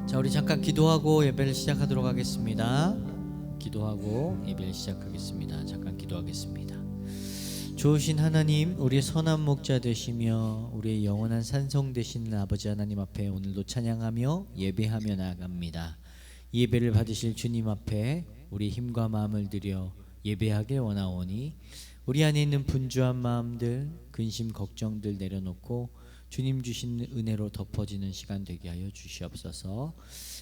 자, 우리 잠깐 기도하고 예배를 시작하도록 하겠습니다. 기도하고 예배를 시작하겠습니다. 잠깐 기도하겠습니다. 좋으신 하나님, 우리의 선한 목자 되시며 우리의 영원한 산성 되시는 아버지 하나님 앞에 오늘도 찬양하며 예배하며 나아갑니다. 이 예배를 받으실 주님 앞에 우리 힘과 마음을 들여 예배하길 원하오니 우리 안에 있는 분주한 마음들, 근심, 걱정들 내려놓고 주님 주신 은혜로 덮어지는 시간 되게 하여 주시옵소서.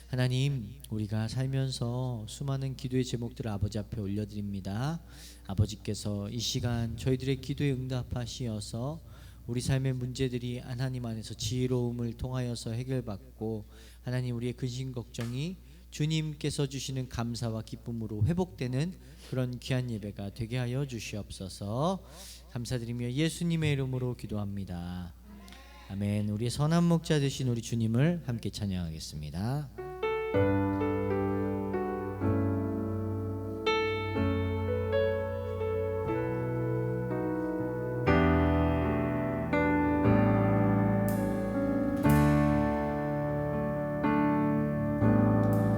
하나님, 우리가 살면서 수많은 기도의 제목들을 아버지 앞에 올려드립니다. 아버지께서 이 시간 저희들의 기도에 응답하시어서 우리 삶의 문제들이 하나님 안에서 지혜로움을 통하여서 해결받고 하나님 우리의 근심 걱정이 주님께서 주시는 감사와 기쁨으로 회복되는 그런 귀한 예배가 되게 하여 주시옵소서. 감사드리며 예수님의 이름으로 기도합니다. 아멘. 우리의 선한 목자 되신 우리 주님을 함께 찬양하겠습니다.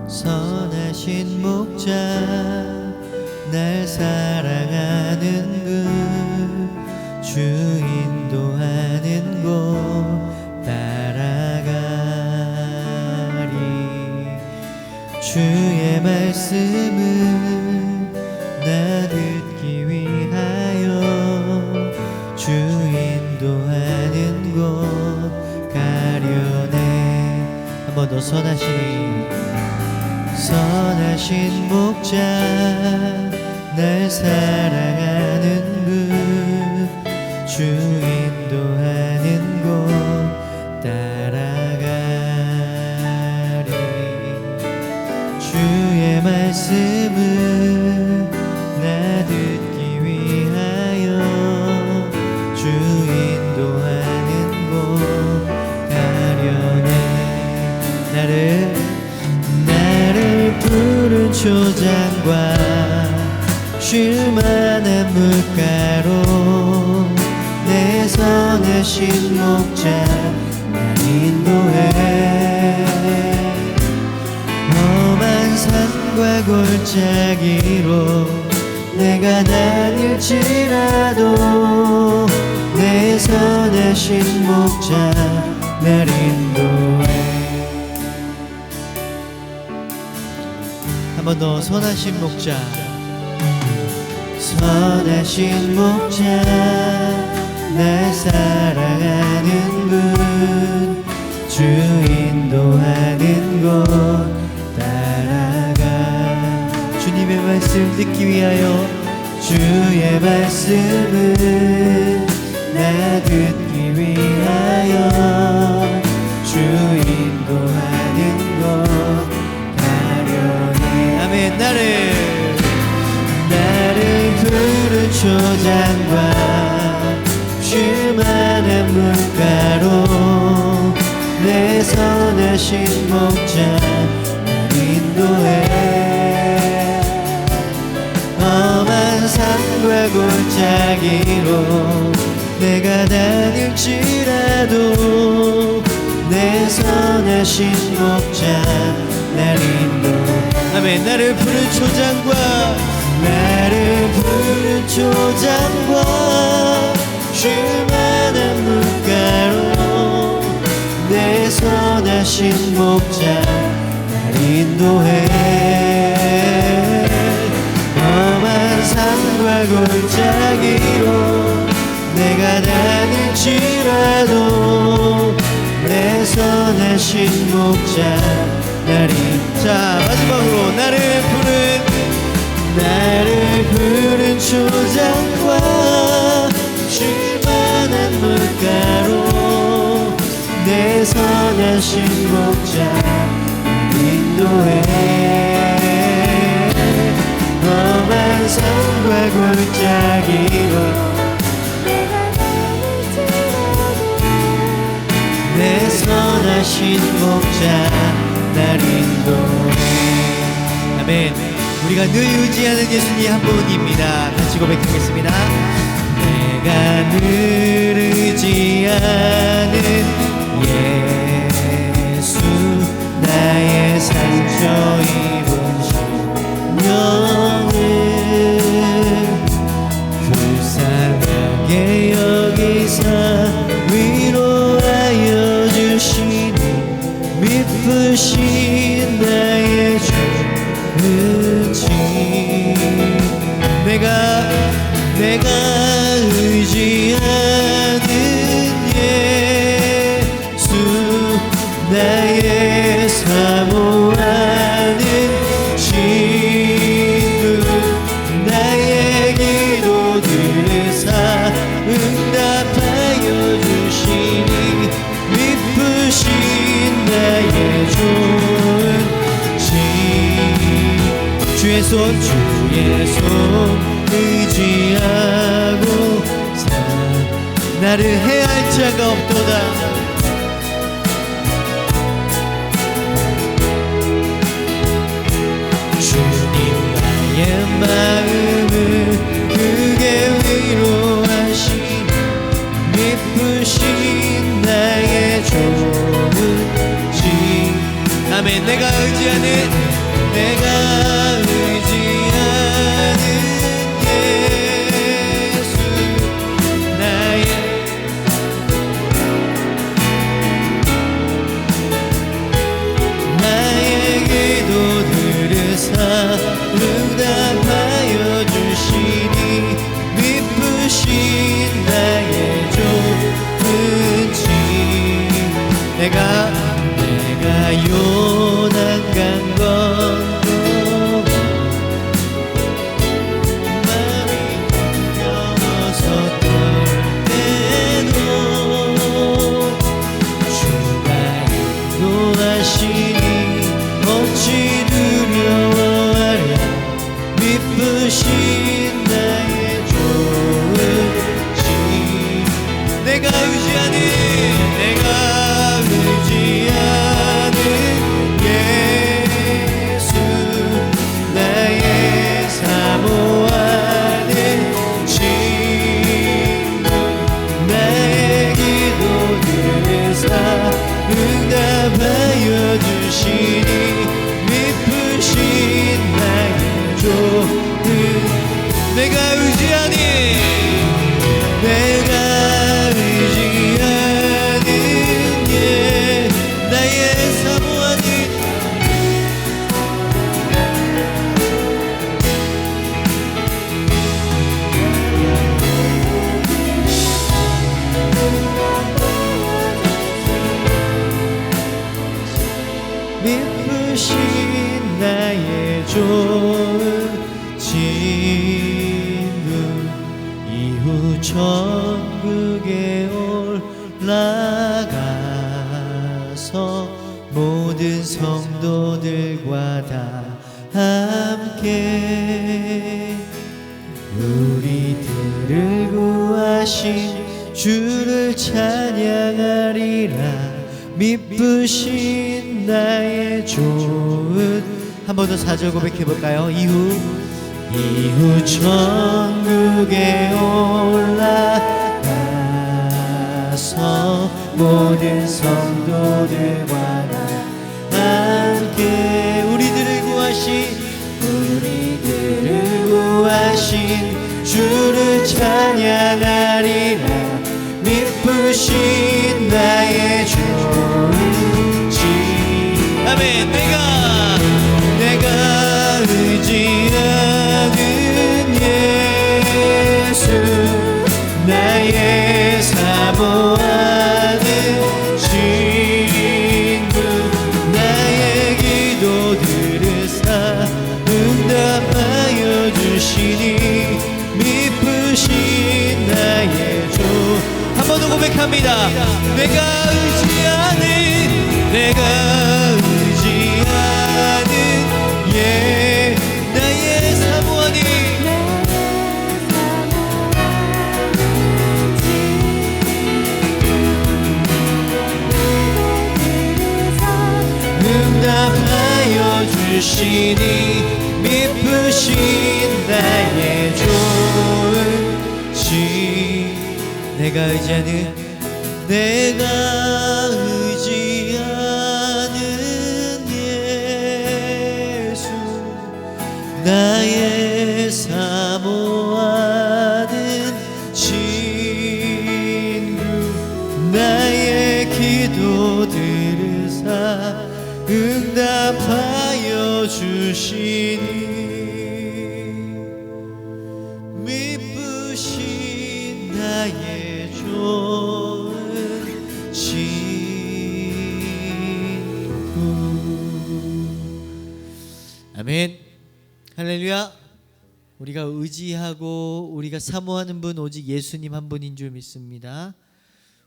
선하신 목자, 날 사랑하는 그 주 인도하는 곳 따라가리. 주의 말씀을 나 듣기 위하여 주 인도하는 곳 가려네. 한 번 더 선하신 목자, 날 사랑하는 주 인도하는 곳 따라가리. 주의 말씀을 나 듣기 위하여 주 인도하는 곳 가려네. 나를 푸른 초장과 쉴만한 물가로 내 선하신 목자 날 인도해. 험한 산과 골짜기로 내가 다닐지라도 내 선하신 목자 날 인도해. 한 번 더 선하신 목자. 선하신 목자, 날 사랑하는 분, 주 인도하는 곳 따라가. 주님의 말씀 듣기 위하여 주의 말씀을 나 듣기 위하여 주 인도하는 곳 가려네. 아멘. 나를 푸른 초장과 쉴만한 물가로 내 선하신 목자 날 인도해. 험한 산과 골짜기로 내가 다닐지라도 내 선하신 목자 날 인도해. 아멘. 나를 푸른 초장과 쉴만한 물가로 내 선하신 목자 날 인도해. 험한 산과 골짜기로 내가 다닐지라도 내 선하신 목자 날 인도해. 자, 마지막으로 나를 푸른 초장과 쉴만한 물가로 내 선하신 목자 날 인도해. 험한 산과 골짜기로 내 선하신 목자 날 인도해. 아멘. 우리가 늘 의지하는 예수님 한 분입니다. 같이 고백하겠습니다. 내가 늘 의지하는 예수 나의 입은 심령을 불쌍하게 여기사 위로하여 주시니 미쁘신 나의 주 은지 내가 의지하는 예수 나의 사모하는 친구 나의 기도들을 응답하여 주시니 미쁘신 나의 좋은 지 주의 손 의지하고 나를 해할 자가 없도다. 주님 나의 마음을 크게 위로하시니 미쁘신 나의 좋은 지 아멘. 내가 의지하는 예수 나의 기도들을 응답하여 주시니 미쁘신 나의 좋은 지 내가 요단강 건너고 마음이 넘어섰던 때도 주가 인도하시니 어찌 두려워하랴 미쁘신 나의 좋은 지 내가 의지하는 예수 나의 사모하는 친구 나의 기도들을 응답하여 주시니 미쁘신 나의 좋은 내가 의지하는 나의 사모하는 미쁘신 나의 좋은 친구 이후 천국에 올라가서 모든 성도들과 다 함께 우리들을 구하신 주를 찬양하리라 미쁘신 나의 좋은 한 번 더 4절 고백해볼까요? 이후 천국에 올라가서 모든 성도들과 함께 우리들을 구하신 주를 찬양하리라 미쁘신 나의 좋은 지 아멘. 내가 의지하는 예수 나의 사모하는 친구 나의 기도들을 응답하여 주시니 미쁘신 나의 한 번 더 고백합니다. 내가 의지하는 나의 사모하니 응답하여 주시니 미쁘신 나의 좋은 지 내가 의지하는 응답하여 주시니 미쁘신 나의 좋은 친구. 아멘. 할렐루야. 우리가 의지하고 우리가 사모하는 분 오직 예수님 한 분인 줄 믿습니다.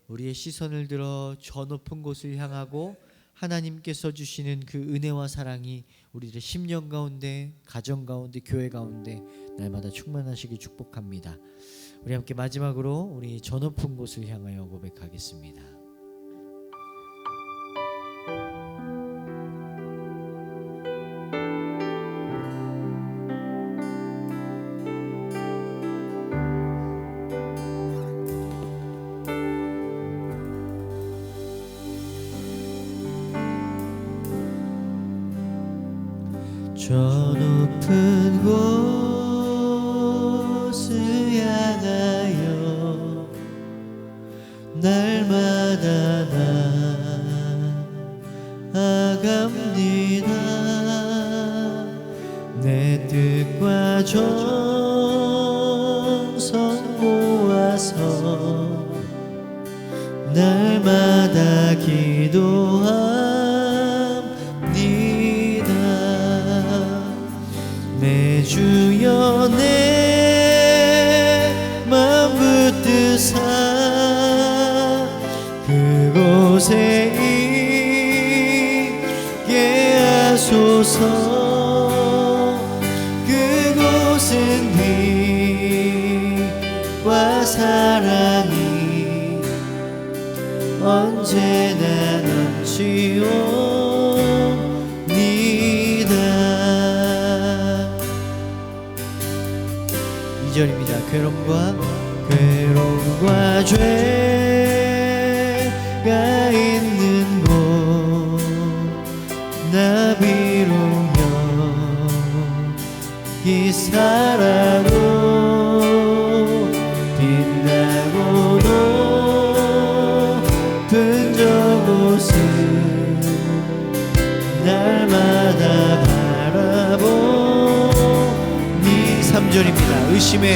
우리의 시선을 들어 저 높은 곳을 향하고 하나님께서 주시는 그 은혜와 사랑이 우리들의 심령 가운데, 가정 가운데, 교회 가운데 날마다 충만하시길 축복합니다. 우리 함께 마지막으로 우리 저 높은 곳을 향하여 고백하겠습니다. 저 높은 곳을 향하여 날마다 나아갑니다. 내 뜻과 정성 모아서 날마다 기도합니다. 내 주여 내 맘 붙드사 그곳에 있게 하소서. 그곳은 빛과 사랑이 언제나 넘치옵니다. 2절입니다. 괴로움과 죄가 있는 곳 나 비록 여기 살아도 빛나고 높은 저곳을 날마다 바라보니. 3절입니다. 의심의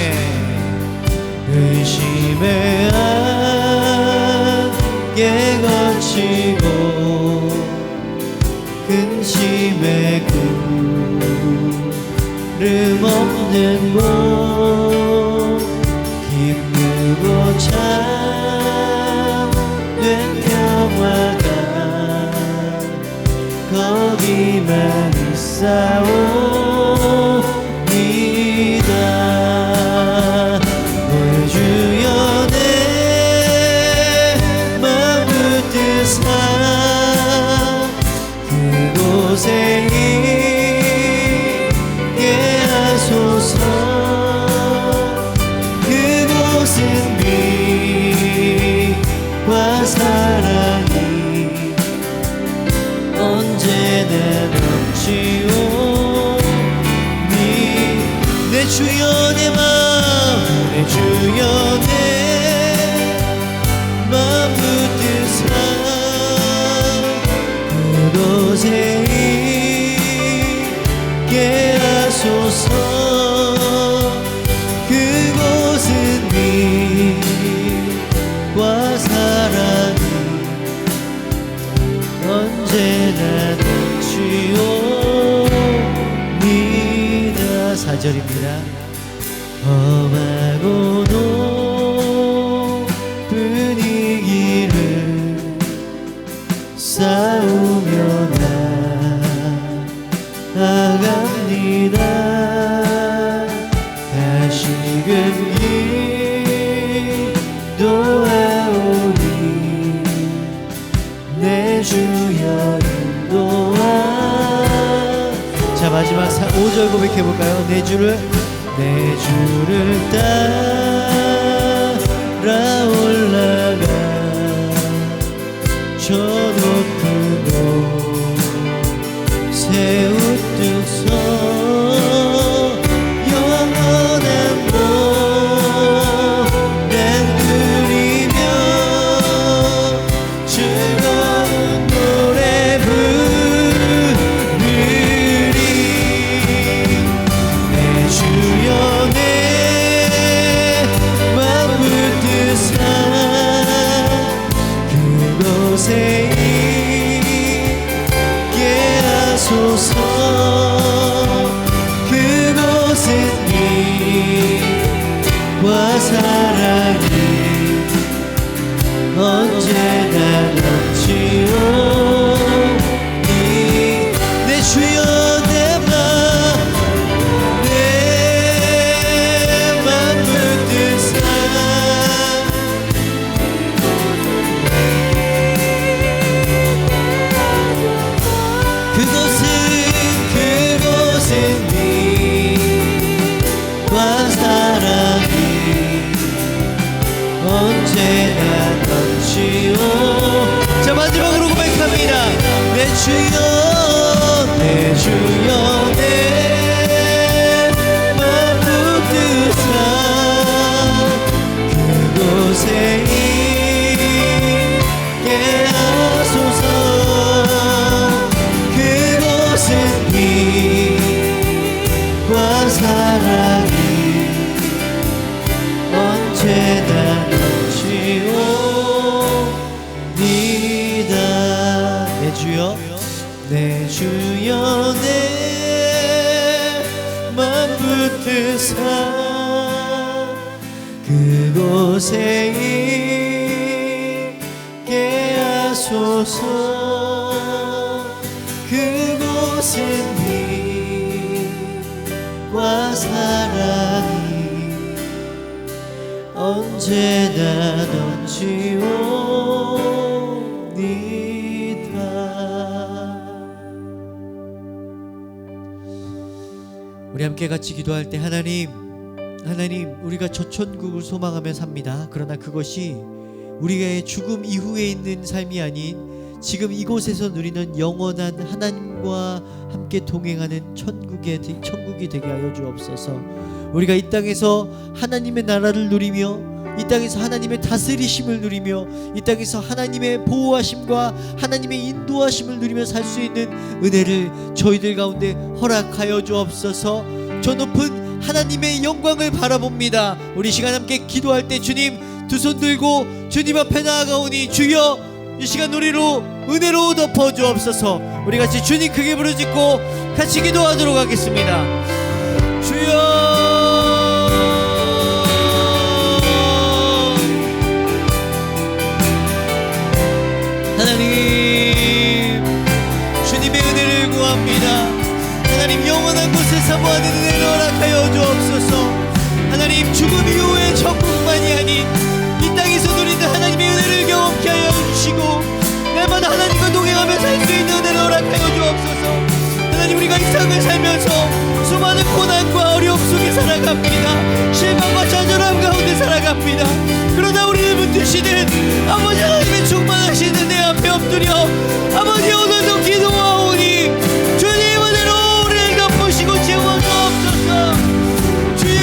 안개 거치고 근심의 구름 없는 곳 기쁘고 참된 평화가 거기만 있사옵니다. 내 주여 내 맘 붙드사 그곳에 있게 하소서. 그곳은 빛과 사랑이 언제나 넘치오니. 내 주여 내 주여 내 맘 붙드사 그곳에 있게 하소서. 그곳은 빛과 사랑이 언제나 넘치옵니다. 4절입니다. 험하고 높은 이 길을 싸우며 나아갑니다. 다시금 기도하오니 내 주여 인도하. 자, 마지막 5절 고백해볼까요? 내 주를 따라 올라가 저 높은 곳 새우뜻 서 영원한 노래 부르며 즐거운 노래 부르며 하소서. 그곳은 빛과 사랑이 언제나 넘치오. 내 주여 내 맘 붙드사. 그곳은 빛과 사랑이 언제나 넘치오. 자, 마지막으로 고백합니다. 내 주여 내 주여 내 맘 붙드사. 그곳에 있게 하소서. 그곳은 빛과 사랑이 언제나 넘치오니다. 내 주여 내 주여 내 맘 붙드사. 그곳에 있게 하소서. 그곳은 빛과 사랑이 언제나 넘치오니다. 우리 함께 같이 기도할 때 하나님 우리가 저 천국을 소망하며 삽니다. 그러나 그것이 우리의 죽음 이후에 있는 삶이 아닌 지금 이곳에서 누리는 영원한 하나님과 함께 동행하는 천국이 되게 하여 주옵소서. 우리가 이 땅에서 하나님의 나라를 누리며 이 땅에서 하나님의 다스리심을 누리며 이 땅에서 하나님의 보호하심과 하나님의 인도하심을 누리며 살 수 있는 은혜를 저희들 가운데 허락하여 주옵소서. 저 높은 하나님의 영광을 바라봅니다. 우리 시간 함께 기도할 때 주님 두 손 들고 주님 앞에 나아가오니 주여 이 시간 우리로 은혜로 덮어 주옵소서. 우리 같이 주님 크게 부르짖고 같이 기도하도록 하겠습니다. 주여 하나님 주님의 은혜를 구합니다. 하나님 영원한 곳에 사모하는 은혜를 허락하여 주옵소서. 하나님 죽음 이후의 천국만이 아닌 이 땅에서 누리는 하나님의 은혜를 경험케 하여 주시고 날마다 하나님과 동행하며 살 수 있는 은혜를 허락하여 주옵소서. 하나님 우리가 이 삶을 살면서 수많은 고난과 어려움 속에 살아갑니다. 실망과 좌절함 가운데 살아갑니다. 그러나 우리를 붙드시는 아버지 하나님의 충만하시는 내 앞에 엎드려 아버지 오늘도 기도하오니 주님 은혜로 우리를 덮으시고 채워주옵소서. 주여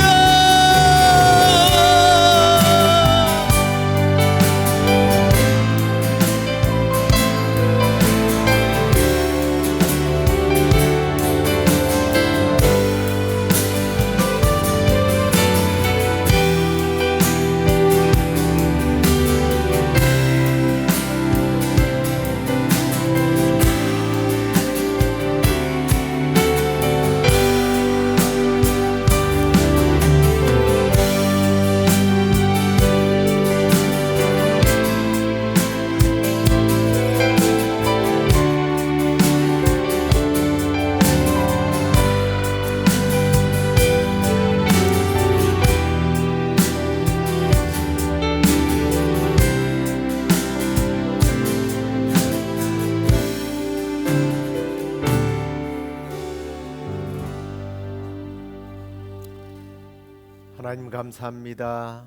하나님 감사합니다.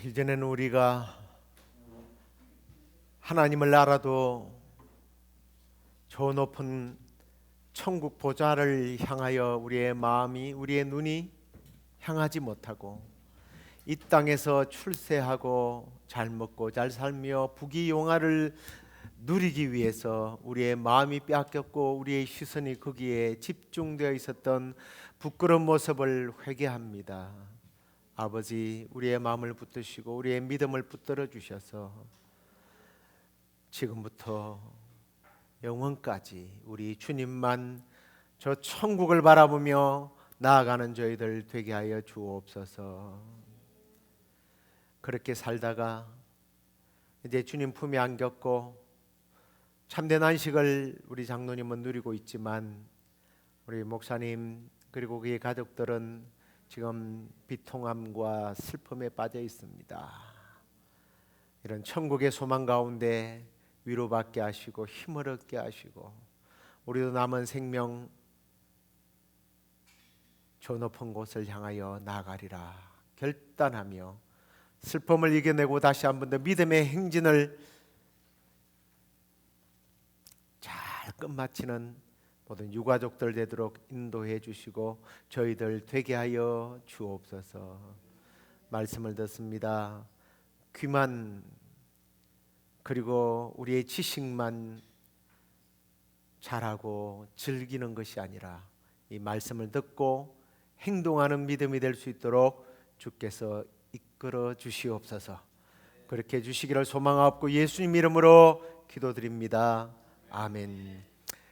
이제는 우리가 하나님을 알아도 저 높은 천국 보좌를 향하여 우리의 마음이 우리의 눈이 향하지 못하고 이 땅에서 출세하고 잘 먹고 잘 살며 부귀영화를 누리기 위해서 우리의 마음이 빼앗겼고 우리의 시선이 거기에 집중되어 있었던 부끄러운 모습을 회개합니다. 아버지 우리의 마음을 붙드시고 우리의 믿음을 붙들어 주셔서 지금부터 영원까지 우리 주님만 저 천국을 바라보며 나아가는 저희들 되게 하여 주옵소서. 그렇게 살다가 이제 주님 품에 안겼고 참된 안식을 우리 장로님은 누리고 있지만 우리 목사님 그리고 그의 가족들은 지금 비통함과 슬픔에 빠져 있습니다. 이런 천국의 소망 가운데 위로받게 하시고 힘을 얻게 하시고 우리도 남은 생명 저 높은 곳을 향하여 나아가리라 결단하며 슬픔을 이겨내고 다시 한 번 더 믿음의 행진을 잘 끝마치는 모든 유가족들 되도록 인도해 주시고 저희들 되게 하여 주옵소서. 말씀을 듣습니다. 귀만 그리고 우리의 지식만 잘하고 즐기는 것이 아니라 이 말씀을 듣고 행동하는 믿음이 될 수 있도록 주께서 이끌어 주시옵소서. 그렇게 해주시기를 소망하옵고 예수님 이름으로 기도드립니다. 아멘.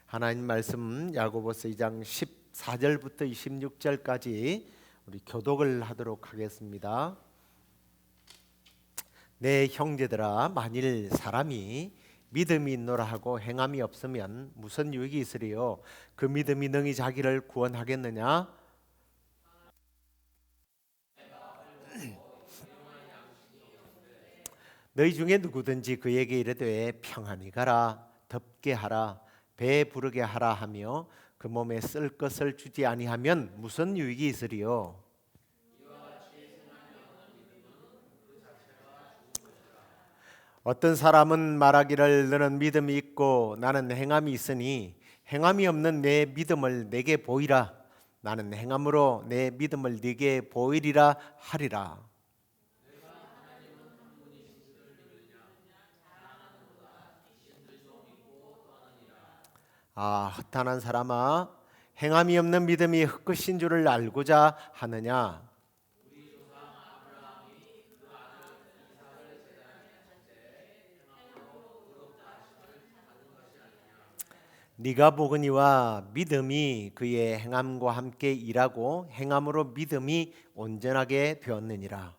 하나님 말씀 야고보서 2장 14절부터 26절까지 우리 교독을 하도록 하겠습니다. 내 형제들아, 만일 사람이 믿음이 있노라 하고 행함이 없으면 무슨 유익이 있으리요? 그 믿음이 능히 자기를 구원하겠느냐? 너희 중에 누구든지 그에게 이르되 평안히 가라, 덥게 하라, 배 부르게 하라 하며 그 몸에 쓸 것을 주지 아니하면 무슨 유익이 있으리요? 어떤 사람은 말하기를 너는 믿음이 있고 나는 행함이 있으니 행함이 없는 내 믿음을 내게 보이라. 나는 행함으로 내 믿음을 네게 보이리라 하리라. 허탄한 사람아, 행함이 없는 믿음이 헛것인 줄을 알고자 하느냐? 네가 보거니와 믿음이 그의 행함과 함께 일하고 행함으로 믿음이 온전하게 되었느니라.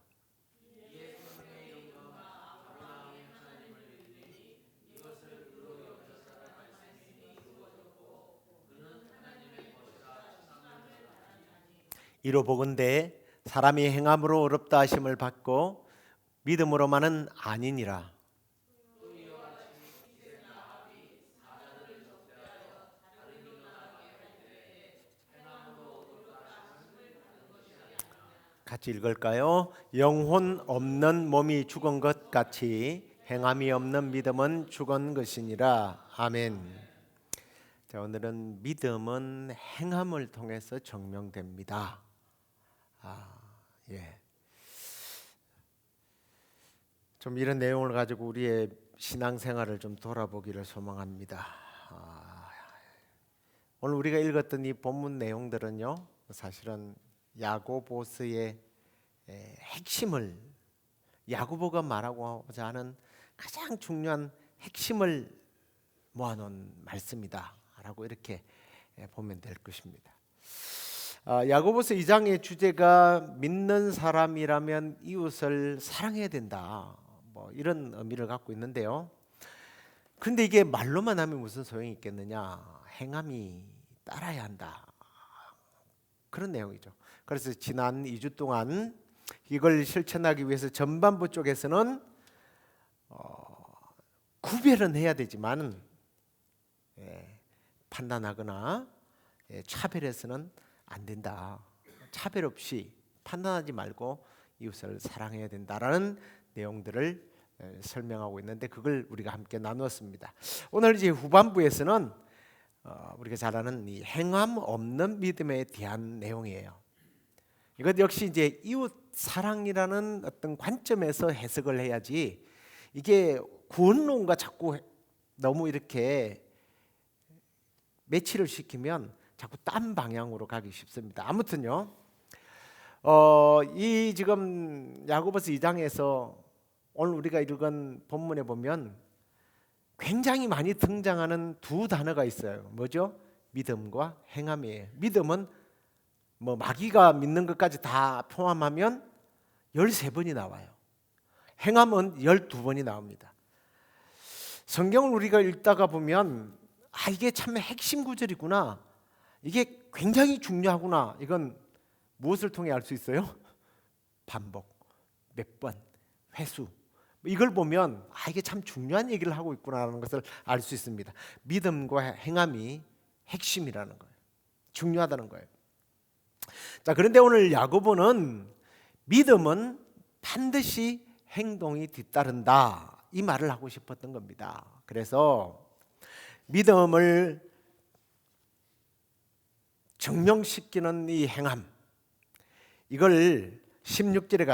이로 보건대 사람이 행함으로 어렵다 하심을 받고 믿음으로만은 아니니라. 같이 읽을까요? 영혼 없는 몸이 죽은 것 같이 행함이 없는 믿음은 죽은 것이니라. 아멘. 자, 오늘은 믿음은 행함을 통해서 증명됩니다. 예. 좀 이런 내용을 가지고 우리의 신앙생활을 좀 돌아보기를 소망합니다. 오늘 우리가 읽었던 이 본문 내용들은요, 사실은 야고보서의 핵심을 야고보가 말하고자 하는 가장 중요한 핵심을 모아놓은 말씀이다라고 이렇게 보면 될 것입니다. 야고보서 2장의 주제가 믿는 사람이라면 이웃을 사랑해야 된다, 뭐 이런 의미를 갖고 있는데요. 그런데 이게 말로만 하면 무슨 소용이 있겠느냐? 행함이 따라야 한다, 그런 내용이죠. 그래서 지난 2주 동안 이걸 실천하기 위해서 전반부 쪽에서는 구별은 해야 되지만 판단하거나 차별해서는 안 된다. 차별 없이 판단하지 말고 이웃을 사랑해야 된다라는 내용들을 설명하고 있는데 그걸 우리가 함께 나누었습니다. 오늘 이제 후반부에서는 우리가 잘 아는 이 행함 없는 믿음에 대한 내용이에요. 이것 역시 이제 이웃 사랑이라는 어떤 관점에서 해석을 해야지, 이게 구원론과 자꾸 너무 이렇게 매치를 시키면 자꾸 딴 방향으로 가기 쉽습니다. 아무튼요, 이 지금 야고보서 2장에서 오늘 우리가 읽은 본문에 보면 굉장히 많이 등장하는 두 단어가 있어요. 뭐죠? 믿음과 행함이에요. 믿음은 뭐 마귀가 믿는 것까지 다 포함하면 13번이 나와요. 행함은 12번이 나옵니다. 성경을 우리가 읽다가 보면 이게 참 핵심 구절이구나. 이게 굉장히 중요하구나. 이건 무엇을 통해 알 수 있어요? 반복, 몇 번, 회수. 이걸 보면 이게 참 중요한 얘기를 하고 있구나라는 것을 알 수 있습니다. 믿음과 행함이 핵심이라는 거예요. 중요하다는 거예요. 자, 그런데 오늘 야고보는 믿음은 반드시 행동이 뒤따른다, 이 말을 하고 싶었던 겁니다. 그래서 믿음을 증명시키는 이 행함, 이걸 16절에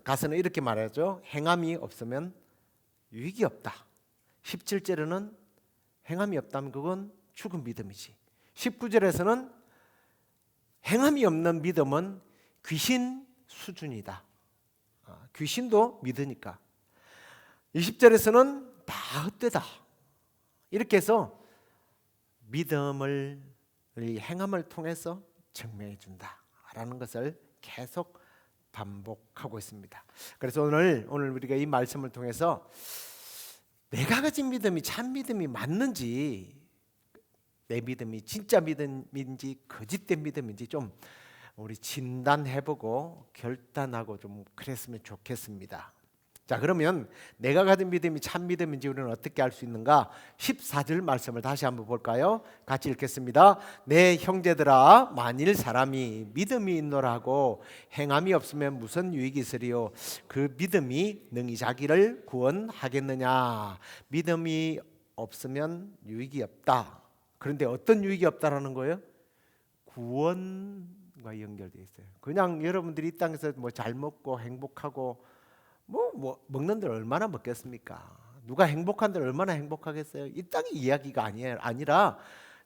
가서는 이렇게 말하죠. 행함이 없으면 유익이 없다. 17절에는 행함이 없다면 그건 죽은 믿음이지. 19절에서는 행함이 없는 믿음은 귀신 수준이다. 귀신도 믿으니까. 20절에서는 다 헛되다. 이렇게 해서 믿음을, 이 행함을 통해서 증명해 준다라는 것을 계속 반복하고 있습니다. 그래서 오늘 우리가 이 말씀을 통해서 내가 가진 믿음이 참 믿음이 맞는지, 내 믿음이 진짜 믿음인지 거짓된 믿음인지 좀 우리 진단해보고 결단하고 좀 그랬으면 좋겠습니다. 자, 그러면 내가 가진 믿음이 참 믿음인지 우리는 어떻게 알 수 있는가? 14절 말씀을 다시 한번 볼까요? 같이 읽겠습니다. 내 형제들아, 만일 사람이 믿음이 있노라고 행함이 없으면 무슨 유익이 있으리요? 그 믿음이 능히 자기를 구원하겠느냐? 믿음이 없으면 유익이 없다. 그런데 어떤 유익이 없다라는 거예요? 구원과 연결되어 있어요. 그냥 여러분들이 이 땅에서 뭐 잘 먹고 행복하고 뭐 먹는 데 얼마나 먹겠습니까? 누가 행복한 데 얼마나 행복하겠어요? 이 땅의 이야기가 아니라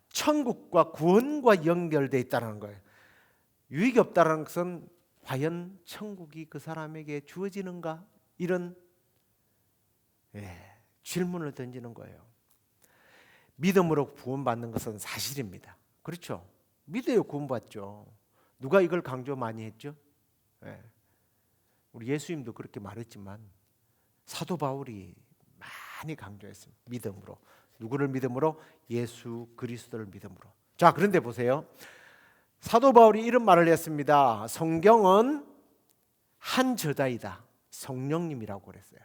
천국과 구원과 연결되어 있다는 거예요. 유익이 없다는 것은 과연 천국이 그 사람에게 주어지는가? 이런 질문을 던지는 거예요. 믿음으로 구원받는 것은 사실입니다. 그렇죠? 믿어야 구원받죠. 누가 이걸 강조 많이 했죠? 우리 예수님도 그렇게 말했지만 사도 바울이 많이 강조했습니다. 믿음으로. 누구를 믿음으로? 예수 그리스도를 믿음으로. 자, 그런데 보세요. 사도 바울이 이런 말을 했습니다. 성경은 한 저자이다. 성령님이라고 그랬어요.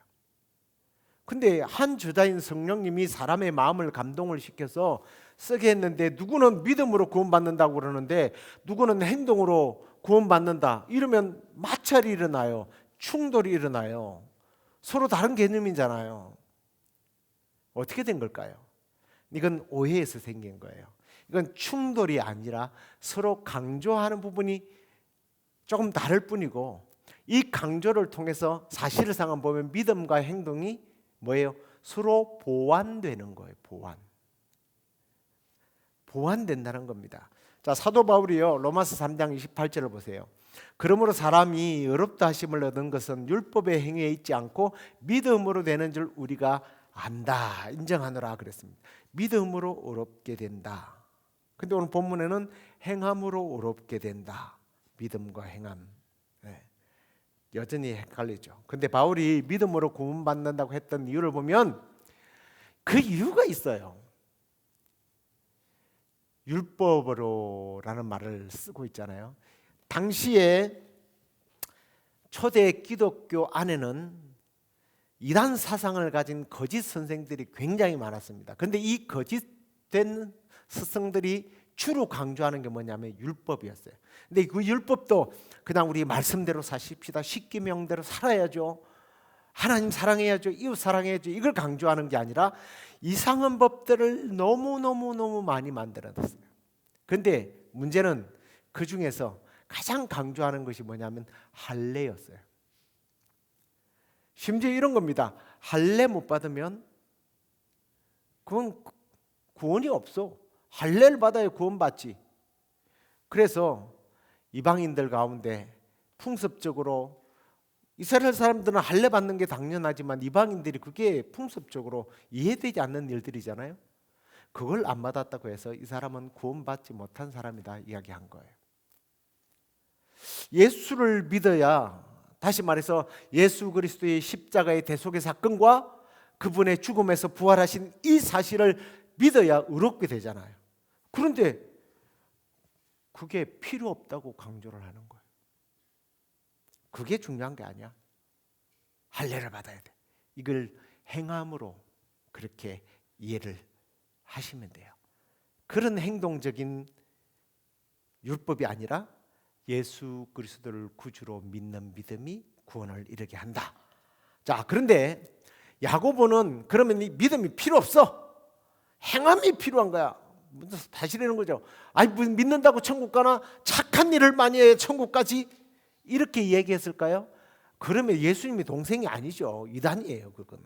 근데 한 저자인 성령님이 사람의 마음을 감동을 시켜서 쓰게 했는데, 누구는 믿음으로 구원받는다고 그러는데 누구는 행동으로 구원받는다, 이러면 마찰이 일어나요. 충돌이 일어나요. 서로 다른 개념이잖아요. 어떻게 된 걸까요? 이건 오해에서 생긴 거예요. 이건 충돌이 아니라 서로 강조하는 부분이 조금 다를 뿐이고, 이 강조를 통해서 사실상 보면 믿음과 행동이 뭐예요? 서로 보완되는 거예요. 보완된다는 겁니다. 자, 사도 바울이요, 로마서 3장 28절을 보세요. 그러므로 사람이 의롭다 하심을 얻은 것은 율법의 행위에 있지 않고 믿음으로 되는 줄 우리가 안다, 인정하노라 그랬습니다. 믿음으로 의롭게 된다. 근데 오늘 본문에는 행함으로 의롭게 된다. 믿음과 행함, 여전히 헷갈리죠. 근데 바울이 믿음으로 구원받는다고 했던 이유를 보면 그 이유가 있어요. 율법으로라는 말을 쓰고 있잖아요. 당시에 초대 기독교 안에는 이단 사상을 가진 거짓 선생들이 굉장히 많았습니다. 그런데 이 거짓된 스승들이 주로 강조하는 게 뭐냐면 율법이었어요. 근데 그 율법도 그냥 우리 말씀대로 사십시다, 십계명대로 살아야죠, 하나님 사랑해야죠, 이웃 사랑해야죠, 이걸 강조하는 게 아니라 이상한 법들을 너무 많이 만들어놨어요. 그런데 문제는 그 중에서 가장 강조하는 것이 뭐냐면 할례였어요. 심지어 이런 겁니다. 할례 못 받으면 그건 구원이 없어. 할례를 받아야 구원받지. 그래서 이방인들 가운데 풍습적으로 이스라엘 사람들은 할례 받는 게 당연하지만 이방인들이 그게 풍습적으로 이해되지 않는 일들이잖아요. 그걸 안 받았다고 해서 이 사람은 구원받지 못한 사람이다 이야기한 거예요. 예수를 믿어야, 다시 말해서 예수 그리스도의 십자가의 대속의 사건과 그분의 죽음에서 부활하신 이 사실을 믿어야 의롭게 되잖아요. 그런데 그게 필요 없다고 강조를 하는 거예요. 그게 중요한 게 아니야. 할례를 받아야 돼. 이걸 행함으로 그렇게 이해를 하시면 돼요. 그런 행동적인 율법이 아니라 예수 그리스도를 구주로 믿는 믿음이 구원을 이루게 한다. 자, 그런데 야고보는 그러면 이 믿음이 필요 없어. 행함이 필요한 거야. 다시 이러는 거죠. 아니, 믿는다고 천국 가나? 착한 일을 많이 해야 천국 가지? 이렇게 얘기했을까요? 그러면 예수님이 동생이 아니죠. 이단이에요, 그건.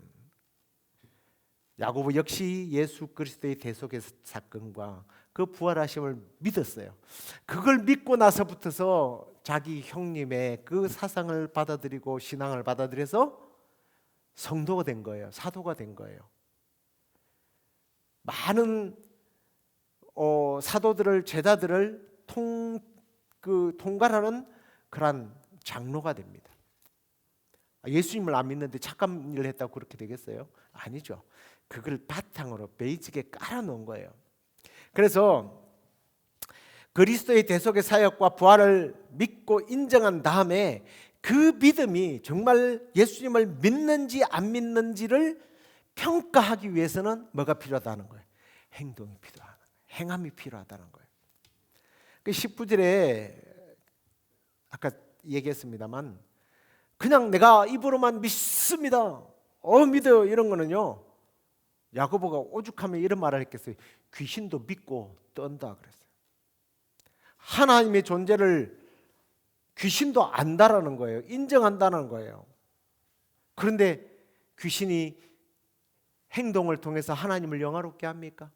야고보 역시 예수 그리스도의 대속의 사건과 그 부활하심을 믿었어요. 그걸 믿고 나서부터서 자기 형님의 그 사상을 받아들이고 신앙을 받아들여서 성도가 된 거예요. 사도가 된 거예요. 많은 사도들을, 제자들을 통괄하는 그런 장로가 됩니다. 예수님을 안 믿는데 착한 일을 했다고 그렇게 되겠어요? 아니죠. 그걸 바탕으로 베이직에 깔아놓은 거예요. 그래서 그리스도의 대속의 사역과 부활을 믿고 인정한 다음에 그 믿음이 정말 예수님을 믿는지 안 믿는지를 평가하기 위해서는 뭐가 필요하다는 거예요? 행동이 필요하다는 거예요. 행함이 필요하다는 거예요. 그 19절에 아까 얘기했습니다만 그냥 내가 입으로만 믿습니다, 믿어요, 이런 거는요, 야고보가 오죽하면 이런 말을 했겠어요. 귀신도 믿고 떤다 그랬어요. 하나님의 존재를 귀신도 안다라는 거예요. 인정한다는 거예요. 그런데 귀신이 행동을 통해서 하나님을 영화롭게 합니까?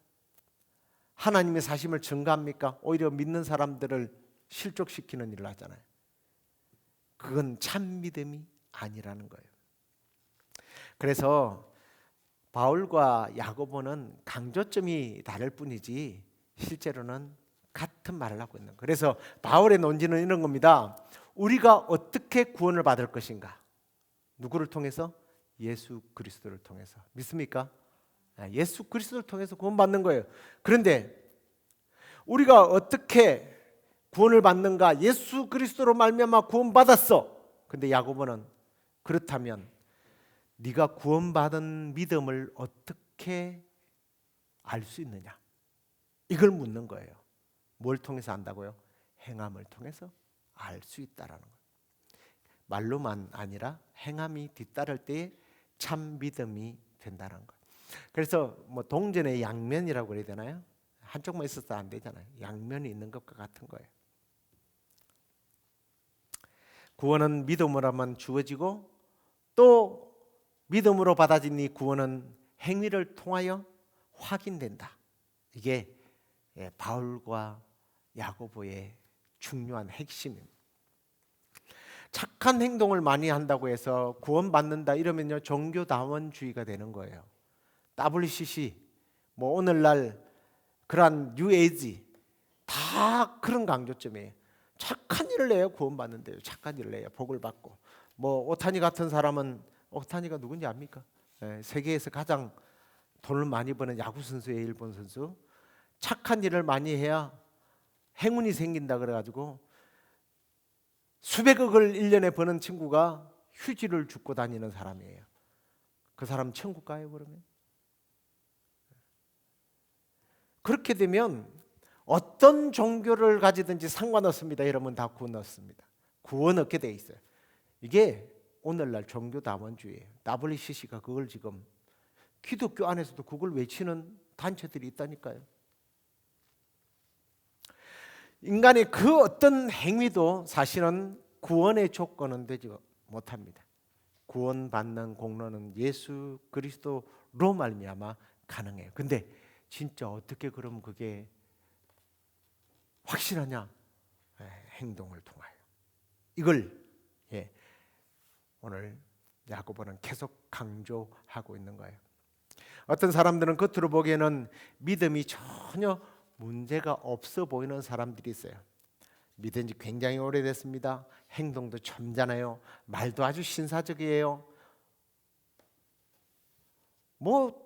하나님의 사심을 증가합니까? 오히려 믿는 사람들을 실족시키는 일을 하잖아요. 그건 참 믿음이 아니라는 거예요. 그래서 바울과 야고보는 강조점이 다를 뿐이지 실제로는 같은 말을 하고 있는 거예요. 그래서 바울의 논지는 이런 겁니다. 우리가 어떻게 구원을 받을 것인가? 누구를 통해서? 예수 그리스도를 통해서. 믿습니까? 예수 그리스도를 통해서 구원받는 거예요. 그런데 우리가 어떻게 구원을 받는가? 예수 그리스도로 말미암아 구원받았어. 근데 야고보는 그렇다면 네가 구원받은 믿음을 어떻게 알 수 있느냐? 이걸 묻는 거예요. 뭘 통해서 안다고요? 행함을 통해서 알 수 있다라는 거예요. 말로만 아니라 행함이 뒤따를 때에 참 믿음이 된다는 거예요. 그래서 뭐 동전의 양면이라고 그래야 되나요? 한쪽만 있어서 안 되잖아요. 양면이 있는 것과 같은 거예요. 구원은 믿음으로만 주어지고 또 믿음으로 받아진 이 구원은 행위를 통하여 확인된다. 이게 바울과 야고보의 중요한 핵심입니다. 착한 행동을 많이 한다고 해서 구원받는다 이러면요, 종교다원주의가 되는 거예요. WCC, 뭐 오늘날 그러한 뉴에이지 다 그런 강조점이에요. 착한 일을 해야 구원받는데요. 착한 일을 해야 복을 받고. 뭐 오타니 같은 사람은, 오타니가 누군지 압니까? 세계에서 가장 돈을 많이 버는 야구 선수예요. 일본 선수. 착한 일을 많이 해야 행운이 생긴다 그래가지고 수백억을 1년에 버는 친구가 휴지를 줍고 다니는 사람이에요. 그 사람 천국 가요 그러면? 그렇게 되면 어떤 종교를 가지든지 상관없습니다. 여러분 다 구원 얻습니다. 구원 얻게 돼 있어요. 이게 오늘날 종교다원주의예요. WCC가 그걸 지금, 기독교 안에서도 그걸 외치는 단체들이 있다니까요. 인간의 그 어떤 행위도 사실은 구원의 조건은 되지 못합니다. 구원받는 공로는 예수 그리스도로 말미암아 가능해요. 근데 진짜 어떻게 그러면 그게 확실하냐? 행동을 통하여. 이걸 오늘 야고보는 계속 강조하고 있는 거예요. 어떤 사람들은 겉으로 보기에는 믿음이 전혀 문제가 없어 보이는 사람들이 있어요. 믿은 지 굉장히 오래됐습니다. 행동도 점잖아요. 말도 아주 신사적이에요. 뭐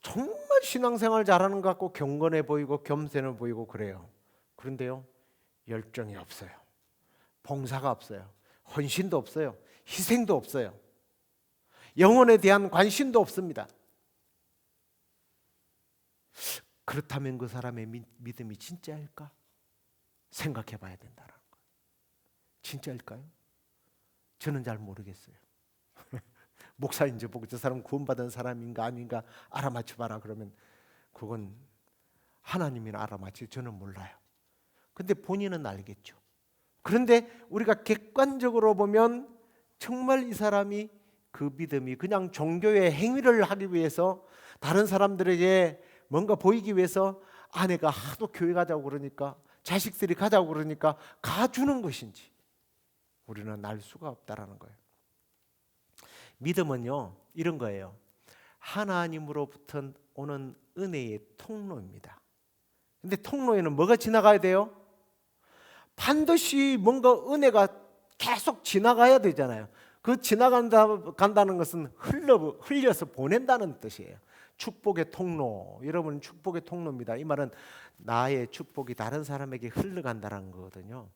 정말 신앙생활 잘하는 것 같고 경건해 보이고 겸손해 보이고 그래요. 그런데요, 열정이 없어요. 봉사가 없어요. 헌신도 없어요. 희생도 없어요. 영혼에 대한 관심도 없습니다. 그렇다면 그 사람의 믿음이 진짜일까? 생각해 봐야 된다는 거예요. 진짜일까요? 저는 잘 모르겠어요. 목사인지 보고 저 사람 구원받은 사람인가 아닌가 알아맞혀 봐라 그러면 그건 하나님이나 알아맞히지 저는 몰라요. 근데 본인은 알겠죠. 그런데 우리가 객관적으로 보면 정말 이 사람이 그 믿음이 그냥 종교의 행위를 하기 위해서 다른 사람들에게 뭔가 보이기 위해서 아내가 하도 교회 가자고 그러니까 자식들이 가자고 그러니까 가주는 것인지 우리는 알 수가 없다라는 거예요. 믿음은요 이런 거예요. 하나님으로부터 오는 은혜의 통로입니다. 근데 통로에는 뭐가 지나가야 돼요? 반드시 뭔가 은혜가 계속 지나가야 되잖아요. 그 지나간다는 것은 흘려서 보낸다는 뜻이에요. 축복의 통로, 여러분 축복의 통로입니다. 이 말은 나의 축복이 다른 사람에게 흘러간다는 거거든요.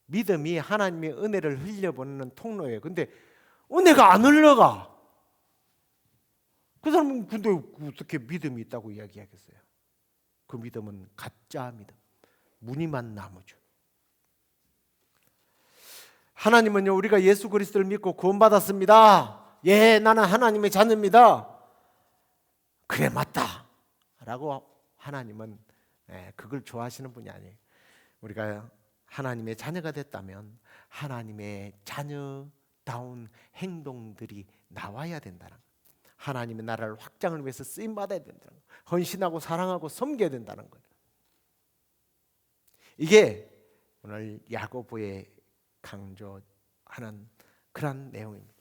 믿음이 하나님의 은혜를 흘려보내는 통로예요. 근데 은혜가 안 흘러가. 그 사람은 근데 어떻게 믿음이 있다고 이야기하겠어요? 그 믿음은 가짜 믿음, 무늬만 나무죠. 하나님은요 우리가 예수 그리스도를 믿고 구원받았습니다. 예, 나는 하나님의 자녀입니다. 그래 맞다 라고 하나님은 그걸 좋아하시는 분이 아니에요. 우리가 하나님의 자녀가 됐다면 하나님의 자녀다운 행동들이 나와야 된다는 거예요. 하나님의 나라를 확장을 위해서 쓰임받아야 된다는 거예요. 헌신하고 사랑하고 섬겨야 된다는 거예요. 이게 오늘 야고보의 강조하는 그런 내용입니다.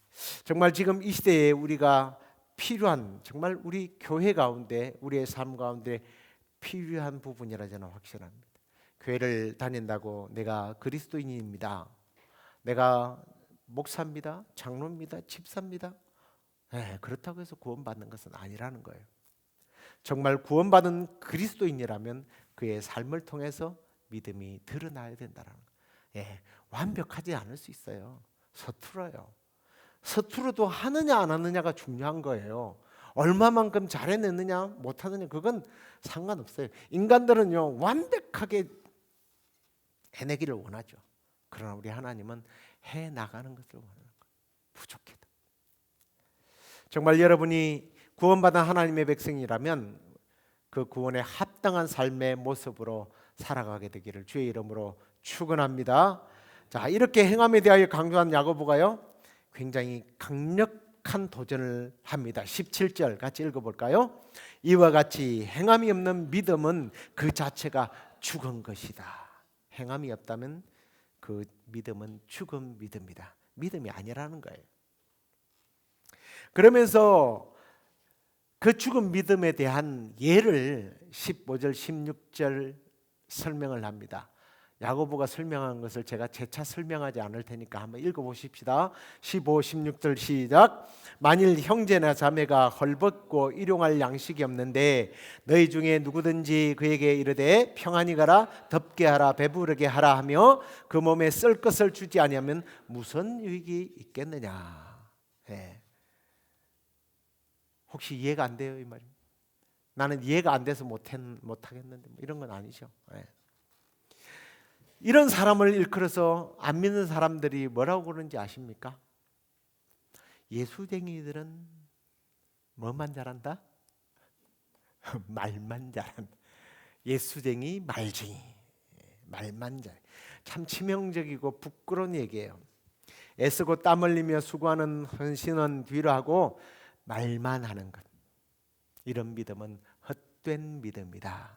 정말 지금 이 시대에 우리가 필요한 정말 우리 교회 가운데 우리의 삶 가운데 필요한 부분이라 저는 확신합니다. 교회를 다닌다고 내가 그리스도인입니다. 내가 목사입니다. 장로입니다. 집사입니다. 그렇다고 해서 구원받는 것은 아니라는 거예요. 정말 구원받은 그리스도인이라면 그의 삶을 통해서 믿음이 드러나야 된다는 거예요. 완벽하지 않을 수 있어요. 서툴어요. 서투르도 하느냐 안 하느냐가 중요한 거예요. 얼마만큼 잘해냈느냐 못하느냐 그건 상관없어요. 인간들은요 완벽하게 해내기를 원하죠. 그러나 우리 하나님은 해나가는 것을 원하는 거예요. 부족해도 정말 여러분이 구원받은 하나님의 백성이라면 그 구원에 합당한 삶의 모습으로 살아가게 되기를 주의 이름으로 축원합니다. 자, 이렇게 행함에 대하여 강조한 야고보가요 굉장히 강력한 도전을 합니다. 17절 같이 읽어볼까요? 이와 같이 행함이 없는 믿음은 그 자체가 죽은 것이다. 행함이 없다면 그 믿음은 죽은 믿음이다. 믿음이 아니라는 거예요. 그러면서 그 죽은 믿음에 대한 예를 15절 16절 설명을 합니다. 야고보가 설명한 것을 제가 재차 설명하지 않을 테니까 한번 읽어보십시다. 15, 16절 시작. 만일 형제나 자매가 헐벗고 일용할 양식이 없는데 너희 중에 누구든지 그에게 이르되 평안히 가라 덥게 하라 배부르게 하라 하며 그 몸에 쓸 것을 주지 아니하면 무슨 유익이 있겠느냐. 혹시 이해가 안 돼요 이 말이? 나는 이해가 안 돼서 못하겠는데 이런 건 아니죠. 이런 사람을 일컬어서 안 믿는 사람들이 뭐라고 그러는지 아십니까? 예수쟁이들은 뭐만 잘한다? 말만 잘한다. 예수쟁이, 말쟁이, 말만 잘해. 참 치명적이고 부끄러운 얘기예요. 애쓰고 땀 흘리며 수고하는 헌신은 뒤로 하고 말만 하는 것. 이런 믿음은 헛된 믿음이다.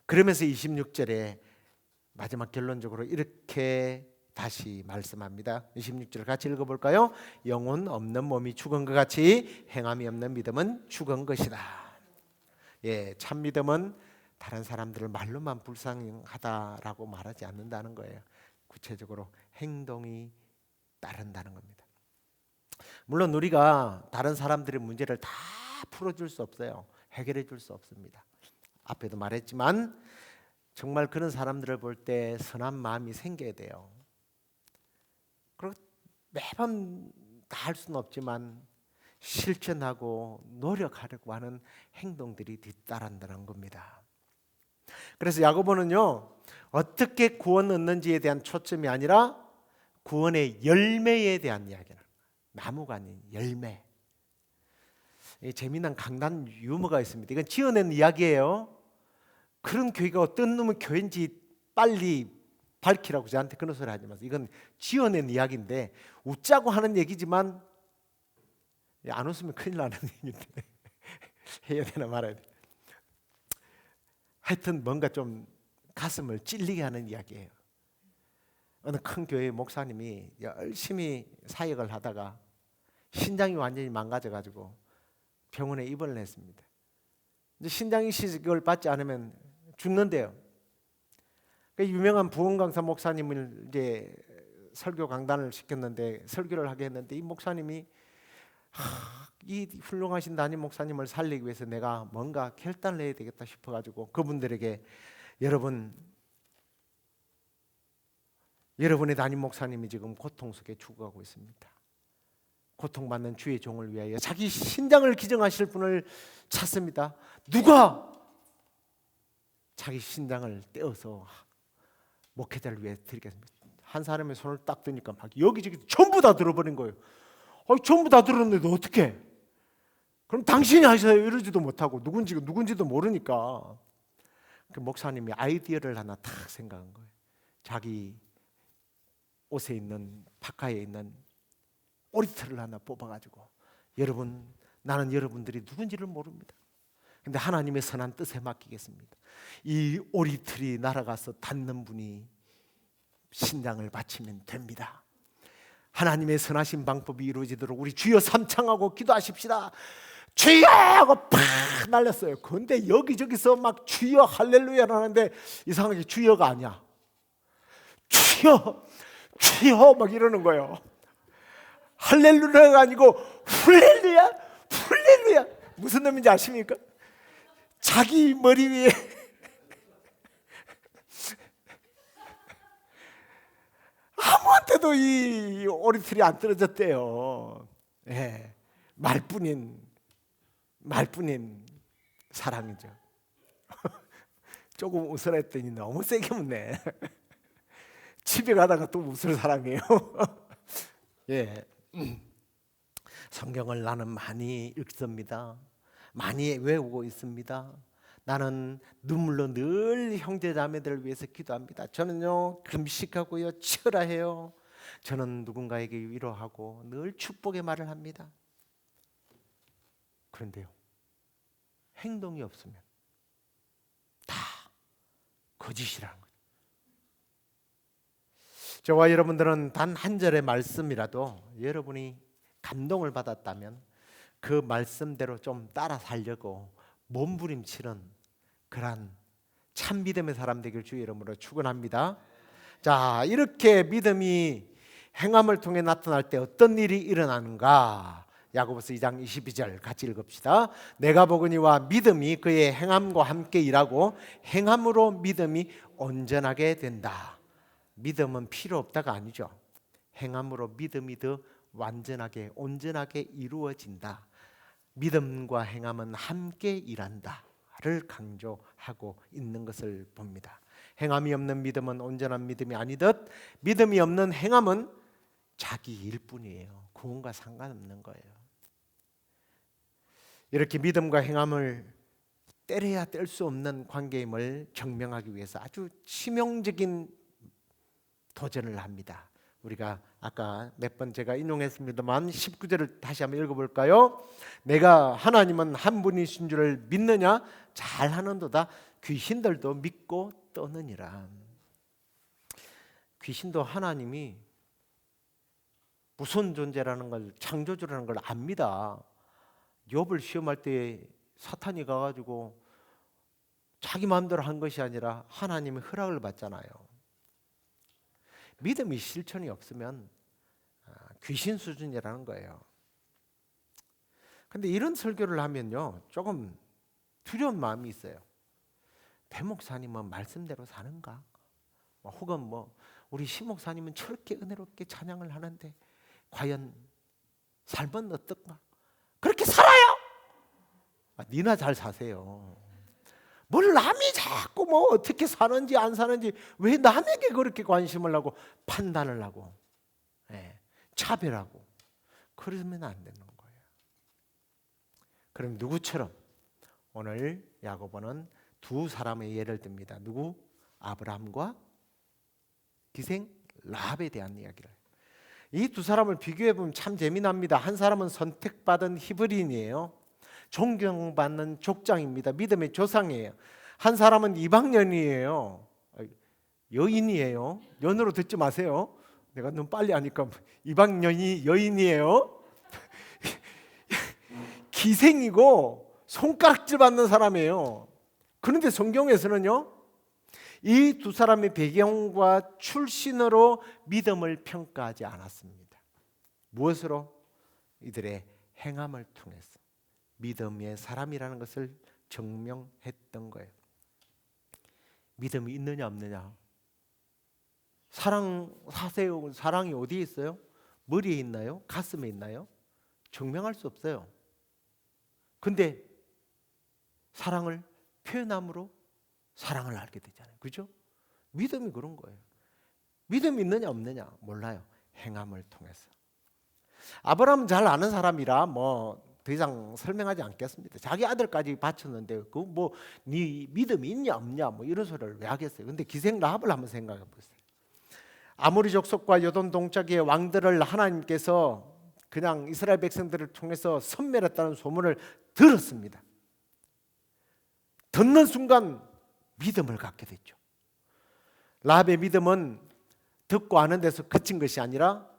그러면서 26절에 마지막 결론적으로 이렇게 다시 말씀합니다. 26절 같이 읽어볼까요? 영혼 없는 몸이 죽은 것 같이 행함이 없는 믿음은 죽은 것이다. 예, 참 믿음은 다른 사람들을 말로만 불쌍하다라고 말하지 않는다는 거예요. 구체적으로 행동이 따른다는 겁니다. 물론 우리가 다른 사람들의 문제를 다 풀어줄 수 없어요. 해결해 줄 수 없습니다. 앞에도 말했지만 정말 그런 사람들을 볼 때 선한 마음이 생겨야 돼요. 그리고 매번 다 할 수는 없지만 실천하고 노력하려고 하는 행동들이 뒤따른다는 겁니다. 그래서 야고보는요, 어떻게 구원 얻는지에 대한 초점이 아니라 구원의 열매에 대한 이야기는, 나무가 아닌 열매. 재미난 강단 유머가 있습니다. 이건 지어낸 이야기예요. 그런 교회가 어떤 놈의 교회인지 빨리 밝히라고 저한테 그런 소리 하지 마세요. 이건 지어낸 이야기인데 웃자고 하는 얘기지만 안 웃으면 큰일 나는 얘기인데 해야 되나 말아야 돼. 하여튼 뭔가 좀 가슴을 찔리게 하는 이야기예요. 어느 큰 교회 목사님이 열심히 사역을 하다가 신장이 완전히 망가져가지고 병원에 입원을 했습니다. 이제 신장 이식을 받지 않으면 죽는데요. 그 유명한 부흥 강사 목사님을 이제 설교 강단을 시켰는데 설교를 하게 했는데 이 목사님이 이 훌륭하신 담임 목사님을 살리기 위해서 내가 뭔가 결단을 해야 되겠다 싶어가지고 그분들에게 여러분의 담임 목사님이 지금 고통 속에 죽어가고 있습니다. 고통받는 주의 종을 위하여 자기 신장을 기증하실 분을 찾습니다. 누가 자기 신장을 떼어서 목회자를 위해 드리겠습니다. 한 사람의 손을 딱 드니까 막 여기저기 전부 다 들어버린 거예요. 전부 다 들었는데 어떻게? 그럼 당신이 하셔요. 이러지도 못하고 누군지도 모르니까 그 목사님이 아이디어를 하나 탁 생각한 거예요. 자기 옷에 있는 파카에 있는 오리털을 하나 뽑아가지고 여러분, 나는 여러분들이 누군지를 모릅니다. 근데 하나님의 선한 뜻에 맡기겠습니다. 이 오리털이 날아가서 닿는 분이 신장을 바치면 됩니다. 하나님의 선하신 방법이 이루어지도록 우리 주여 삼창하고 기도하십시다. 주여 하고 팍 날렸어요. 그런데 여기저기서 막 주여 할렐루야 하는데 이상하게 주여가 아니야. 주여 주여 막 이러는 거예요. 할렐루야가 아니고 훌렐루야 훌렐루야. 무슨 놈인지 아십니까? 자기 머리 위에 아무한테도 이 오리털이 안 떨어졌대요. 예, 말뿐인 사랑이죠. 조금 웃으라 했더니 너무 세게 웃네. 집에 가다가 또 웃을 사랑이에요. 예, 성경을 나는 많이 읽습니다. 많이 외우고 있습니다. 나는 눈물로 늘 형제자매들을 위해서 기도합니다. 저는요 금식하고요 철야해요. 저는 누군가에게 위로하고 늘 축복의 말을 합니다. 그런데요, 행동이 없으면 다 거짓이라는 거죠. 저와 여러분들은 단 한 절의 말씀이라도 여러분이 감동을 받았다면 그 말씀대로 좀 따라 살려고 몸부림치는 그런 참 믿음의 사람 되길 주의 이름으로 축원합니다. 자, 이렇게 믿음이 행함을 통해 나타날 때 어떤 일이 일어나는가? 야고보서 2장 22절 같이 읽읍시다. 내가 보거니와 믿음이 그의 행함과 함께 일하고 행함으로 믿음이 온전하게 된다. 믿음은 필요 없다가 아니죠. 행함으로 믿음이 더 완전하게 온전하게 이루어진다. 믿음과 행함은 함께 일한다를 강조하고 있는 것을 봅니다. 행함이 없는 믿음은 온전한 믿음이 아니듯 믿음이 없는 행함은 자기 일뿐이에요. 구원과 상관없는 거예요. 이렇게 믿음과 행함을 떼려야 뗄 수 없는 관계임을 증명하기 위해서 아주 치명적인 도전을 합니다. 우리가 아까 몇 번 제가 인용했습니다만 19절을 다시 한번 읽어볼까요? 내가 하나님은 한 분이신 줄을 믿느냐? 잘하는도다. 귀신들도 믿고 떠느니라. 귀신도 하나님이 무슨 존재라는 걸, 창조주라는 걸 압니다. 욥을 시험할 때 사탄이 가가지고 자기 마음대로 한 것이 아니라 하나님의 허락을 받잖아요. 믿음이 실천이 없으면 귀신 수준이라는 거예요. 근데 이런 설교를 하면요, 조금 두려운 마음이 있어요. 배 목사님은 말씀대로 사는가? 혹은 우리 시 목사님은 저렇게 은혜롭게 찬양을 하는데 과연 삶은 어떤가? 그렇게 살아요. 니나 잘 사세요. 뭘 남이 자꾸 어떻게 사는지 안 사는지 왜 남에게 그렇게 관심을 하고 판단을 하고 차별하고 그러면 안 되는 거예요. 그럼 누구처럼? 오늘 야고보는 두 사람의 예를 듭니다. 누구? 아브라함과 기생 라합에 대한 이야기를. 이 두 사람을 비교해 보면 참 재미납니다. 한 사람은 선택받은 히브리인이에요. 존경받는 족장입니다. 믿음의 조상이에요. 한 사람은 이방인이에요. 여인이에요. 연으로 듣지 마세요. 내가 너무 빨리 하니까 이방인이 여인이에요. 기생이고 손가락질 받는 사람이에요. 그런데 성경에서는요, 이 두 사람의 배경과 출신으로 믿음을 평가하지 않았습니다. 무엇으로? 이들의 행함을 통해서 믿음의 사람이라는 것을 증명했던 거예요. 믿음이 있느냐 없느냐? 사랑하세요. 사랑이 어디에 있어요? 머리에 있나요? 가슴에 있나요? 증명할 수 없어요. 근데 사랑을 표현함으로 사랑을 알게 되잖아요. 그죠? 믿음이 그런 거예요. 믿음이 있느냐 없느냐 몰라요. 행함을 통해서. 아브라함은 잘 아는 사람이라 더 이상 설명하지 않겠습니다. 자기 아들까지 바쳤는데 네 믿음이 있냐 없냐 이런 소리를 왜 하겠어요? 근데 기생 라합을 한번 생각해 보세요. 아모리 족속과 요돈 동쪽의 왕들을 하나님께서 그냥 이스라엘 백성들을 통해서 섬멸했다는 소문을 들었습니다. 듣는 순간 믿음을 갖게 됐죠. 라합의 믿음은 듣고 아는 데서 그친 것이 아니라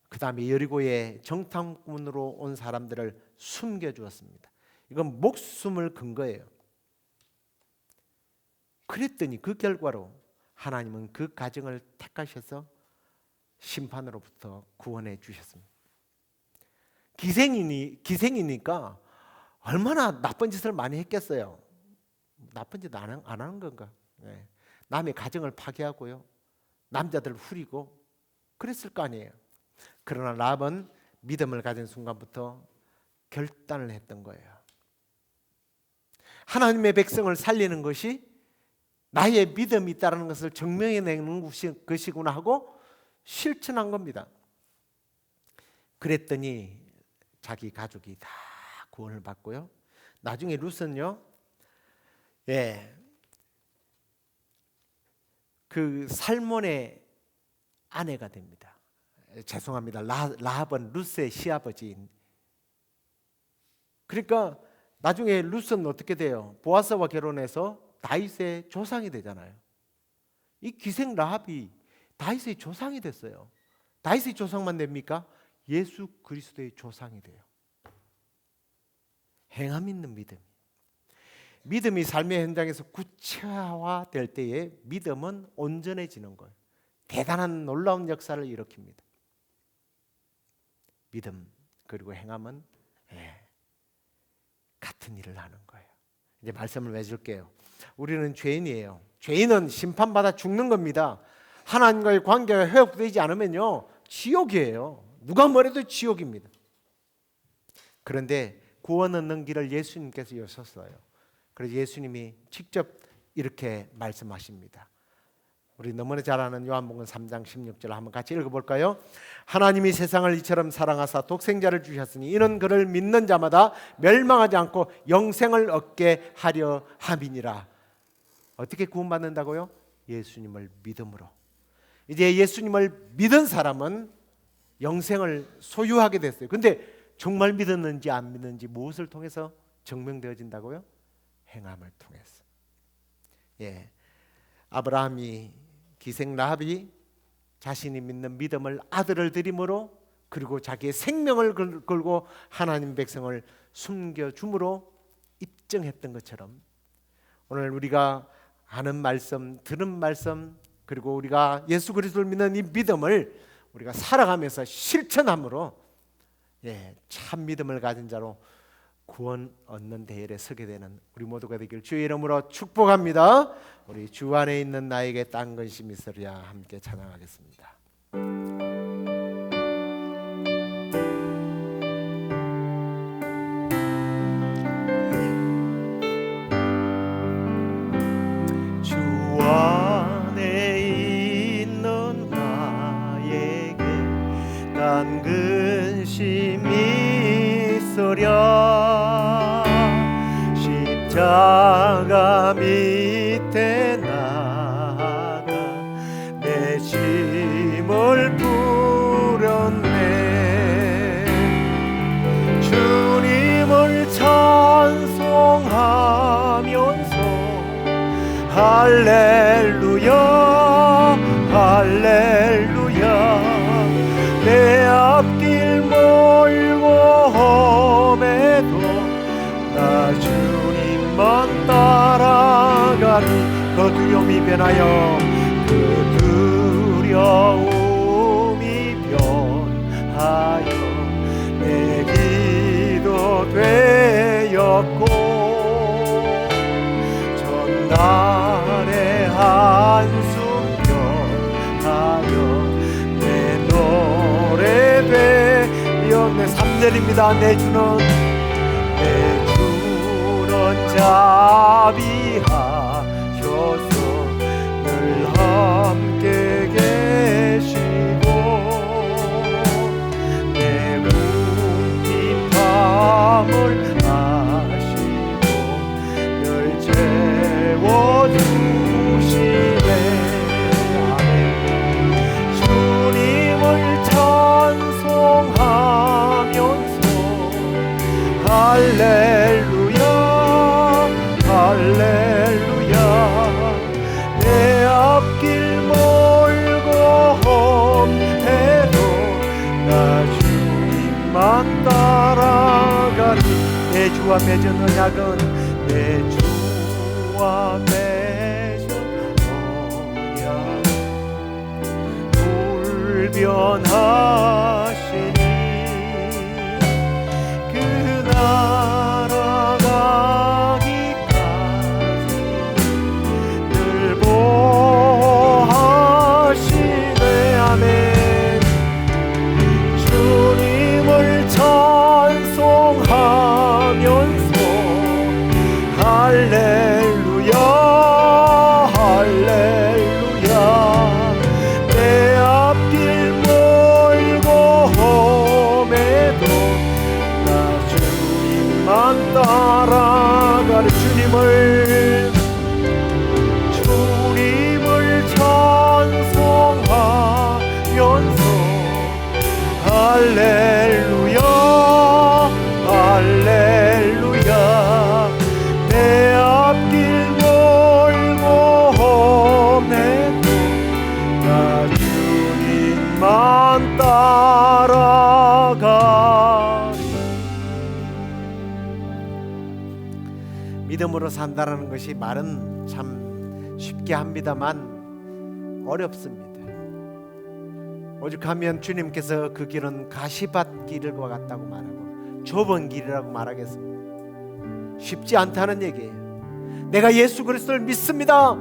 그 다음에 여리고의 정탐꾼으로 온 사람들을 숨겨주었습니다. 이건 목숨을 건 거예요. 그랬더니 그 결과로 하나님은 그 가정을 택하셔서 심판으로부터 구원해 주셨습니다. 기생이니까 얼마나 나쁜 짓을 많이 했겠어요. 나쁜 짓 안 하는 건가? 남의 가정을 파괴하고요, 남자들 후리고 그랬을 거 아니에요. 그러나 라합은 믿음을 가진 순간부터 결단을 했던 거예요. 하나님의 백성을 살리는 것이 나의 믿음이 있다는 것을 증명해내는 것이구나 하고 실천한 겁니다. 그랬더니 자기 가족이 다 구원을 받고요. 나중에 룻은요, 그 살몬의 아내가 됩니다. 죄송합니다. 라합은 룻의 시아버지인. 그러니까 나중에 룻은 어떻게 돼요? 보아스와 결혼해서 다윗의 조상이 되잖아요. 이 기생 라합이 다윗의 조상이 됐어요. 다윗의 조상만 됩니까? 예수 그리스도의 조상이 돼요. 행함 있는 믿음. 믿음이 삶의 현장에서 구체화될 때에 믿음은 온전해지는 거예요. 대단한 놀라운 역사를 일으킵니다. 믿음 그리고 행함은 같은 일을 하는 거예요. 이제 말씀을 맺을게요. 우리는 죄인이에요. 죄인은 심판받아 죽는 겁니다. 하나님과의 관계가 회복되지 않으면요, 지옥이에요. 누가 뭐래도 지옥입니다. 그런데 구원 얻는 길을 예수님께서 여셨어요. 그래서 예수님이 직접 이렇게 말씀하십니다. 우리 너무나 잘 아는 요한복음 3장 16절 한번 같이 읽어볼까요? 하나님이 세상을 이처럼 사랑하사 독생자를 주셨으니 이는 그를 믿는 자마다 멸망하지 않고 영생을 얻게 하려 함이니라. 어떻게 구원받는다고요? 예수님을 믿음으로. 이제 예수님을 믿은 사람은 영생을 소유하게 됐어요. 근데 정말 믿었는지 안 믿는지 무엇을 통해서 증명되어진다고요? 행함을 통해서. 아브라함이 기생 라합이 자신이 믿는 믿음을 아들을 드림으로, 그리고 자기의 생명을 걸고 하나님 백성을 숨겨줌으로 입증했던 것처럼, 오늘 우리가 아는 말씀, 들은 말씀, 그리고 우리가 예수 그리스도를 믿는 이 믿음을 우리가 살아가면서 실천함으로 참 믿음을 가진 자로 구원 얻는 대열에 서게 되는 우리 모두가 되길 주의 이름으로 축복합니다. 우리 주 안에 있는 나에게 딴 근심이 있으랴 함께 찬양하겠습니다. 주 안에 있는 나에게 딴 근심이 있으랴 십자가 밑에 나가 내 짐을 뿌렸네. 주님을 찬송하면서 할렐루야 할렐루야 내 앞길 멀고 험해도 나 주님만 따라가리. 그 두려움이 변하여 그 두려움이 변하여 내 기도 되었고 전날의 한숨 변하여 내 노래 되었네. 3절입니다. 내 주는 자비하셔서 늘 함께 계시고 내 궁핍함을 아시고 늘 채워주시네. 아멘. 주님을 찬송하면서 할렐루야 할렐루야 내 앞길 멀고 험해도 나 주님만 따라가리. 내 주와 맺은 언약은 내 주와 맺은 언약 불변하시니 그 할렐루야 할렐루야 내 앞길 멀고 험해도 나 주님만 따라가리. 주님을 찬송하면서 할렐루야 할렐루야 내 앞길 멀고 험해도 나 주님만 따라가리. 믿음으로 산다라는 것이 말은 참 쉽게 합니다만 어렵습니다. 오죽하면 주님께서 그 길은 가시밭 길과 같다고 말하고 좁은 길이라고 말하겠습니다. 쉽지 않다는 얘기예요. 내가 예수 그리스도를 믿습니다.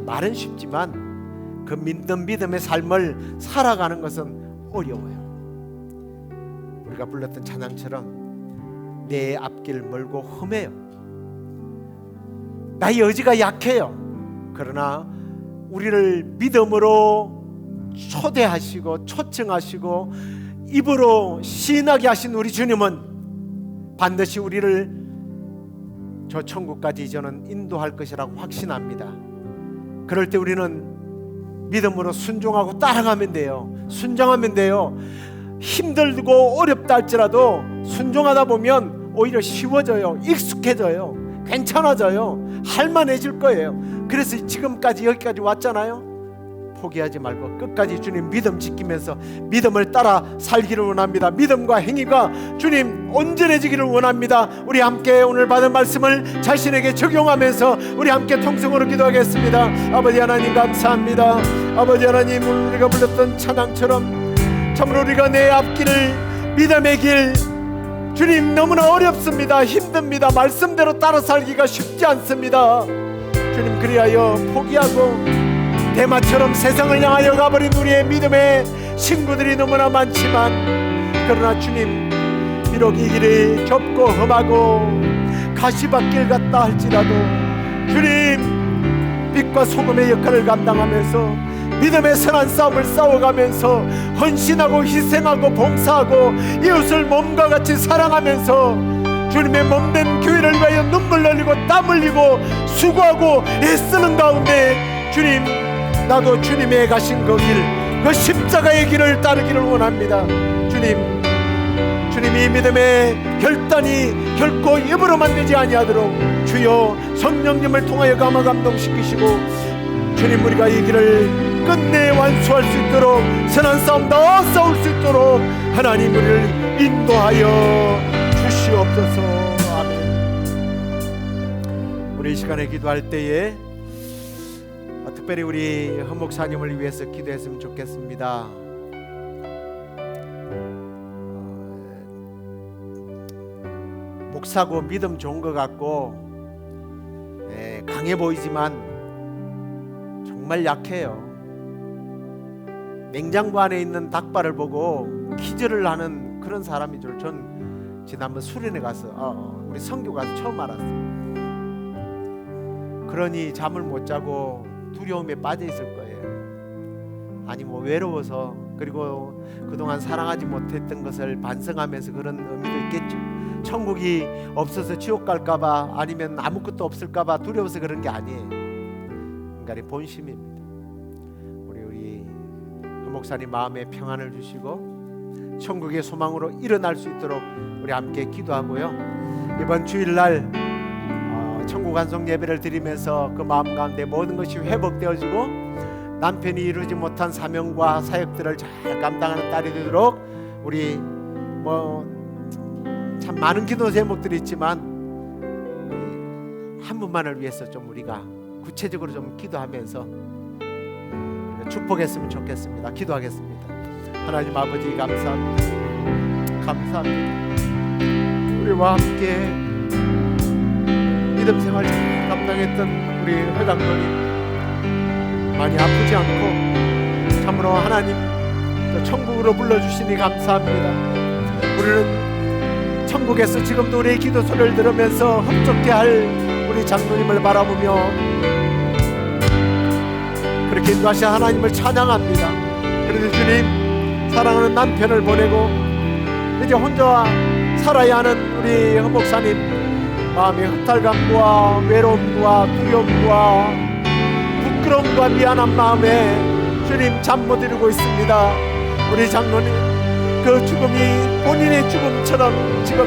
말은 쉽지만 그 믿는 믿음의 삶을 살아가는 것은 어려워요. 우리가 불렀던 찬양처럼 내 앞길 멀고 험해요. 나의 의지가 약해요. 그러나 우리를 믿음으로 초대하시고 초청하시고 입으로 시인하게 하신 우리 주님은 반드시 우리를 저 천국까지 저는 인도할 것이라고 확신합니다. 그럴 때 우리는 믿음으로 순종하고 따라가면 돼요. 순종하면 돼요. 힘들고 어렵다 할지라도 순종하다 보면 오히려 쉬워져요. 익숙해져요. 괜찮아져요. 할만해질 거예요. 그래서 지금까지 여기까지 왔잖아요. 포기하지 말고 끝까지 주님 믿음 지키면서 믿음을 따라 살기를 원합니다. 믿음과 행위가 주님 온전해지기를 원합니다. 우리 함께 오늘 받은 말씀을 자신에게 적용하면서 우리 함께 통성으로 기도하겠습니다. 아버지 하나님 감사합니다. 아버지 하나님, 오늘 우리가 불렀던 찬양처럼 참으로 우리가 내 앞길을 믿음의 길 주님 너무나 어렵습니다. 힘듭니다. 말씀대로 따라 살기가 쉽지 않습니다. 주님, 그리하여 포기하고 대마처럼 세상을 향하여 가버린 우리의 믿음의 친구들이 너무나 많지만, 그러나 주님, 비록 이 길이 좁고 험하고 가시밭길 같다 할지라도 주님, 빛과 소금의 역할을 감당하면서 믿음의 선한 싸움을 싸워가면서 헌신하고 희생하고 봉사하고 이웃을 몸과 같이 사랑하면서 주님의 몸된 교회를 위하여 눈물 흘리고 땀 흘리고 수고하고 애쓰는 가운데 주님, 나도 주님의 가신 그 길, 그 십자가의 길을 따르기를 원합니다. 주님, 이 믿음의 결단이 결코 입으로만 되지 아니하도록 주여 성령님을 통하여 감화 감동시키시고 주님, 우리가 이 길을 끝내 완수할 수 있도록 선한 싸움 다 싸울 수 있도록 하나님 우리를 인도하여 주시옵소서. 아멘. 우리 이 시간에 기도할 때에 특별히 우리 헌 목사님을 위해서 기도했으면 좋겠습니다. 목사고 믿음 좋은 것 같고 강해 보이지만 정말 약해요. 냉장고 안에 있는 닭발을 보고 기절을 하는 그런 사람인 줄 전 지난번 수련회 가서 우리 선교 가서 처음 알았어요. 그러니 잠을 못 자고 두려움에 빠져 있을 거예요. 아니 뭐 외로워서, 그리고 그동안 사랑하지 못했던 것을 반성하면서 그런 의미도 있겠죠. 천국이 없어서 지옥 갈까봐, 아니면 아무것도 없을까봐 두려워서 그런 게 아니에요. 인간의 본심입니다. 우리 목사님 마음에 평안을 주시고 천국의 소망으로 일어날 수 있도록 우리 함께 기도하고요. 이번 주일날 천국 환송 예배를 드리면서 그 마음 가운데 모든 것이 회복되어지고 남편이 이루지 못한 사명과 사역들을 잘 감당하는 딸이 되도록 우리 참 많은 기도 제목들이 있지만 한 분만을 위해서 좀 우리가 구체적으로 좀 기도하면서 축복했으면 좋겠습니다. 기도하겠습니다. 하나님 아버지 감사합니다. 감사합니다. 우리와 함께 믿음 생활 잘 감당했던 우리 회장님이 많이 아프지 않고 참으로 하나님 천국으로 불러주시니 감사합니다. 우리는 천국에서 지금도 우리의 기도 소리를 들으면서 흡족해 할 우리 장로님을 바라보며 그렇게 인도하신 하나님을 찬양합니다. 그래도 주님, 사랑하는 남편을 보내고 이제 혼자 살아야 하는 우리 헌 목사님 마음의 허탈감과 외로움과 두려움과 부끄러움과 미안한 마음에 주님 잠 못 이루고 있습니다. 우리 장로님 그 죽음이 본인의 죽음처럼 지금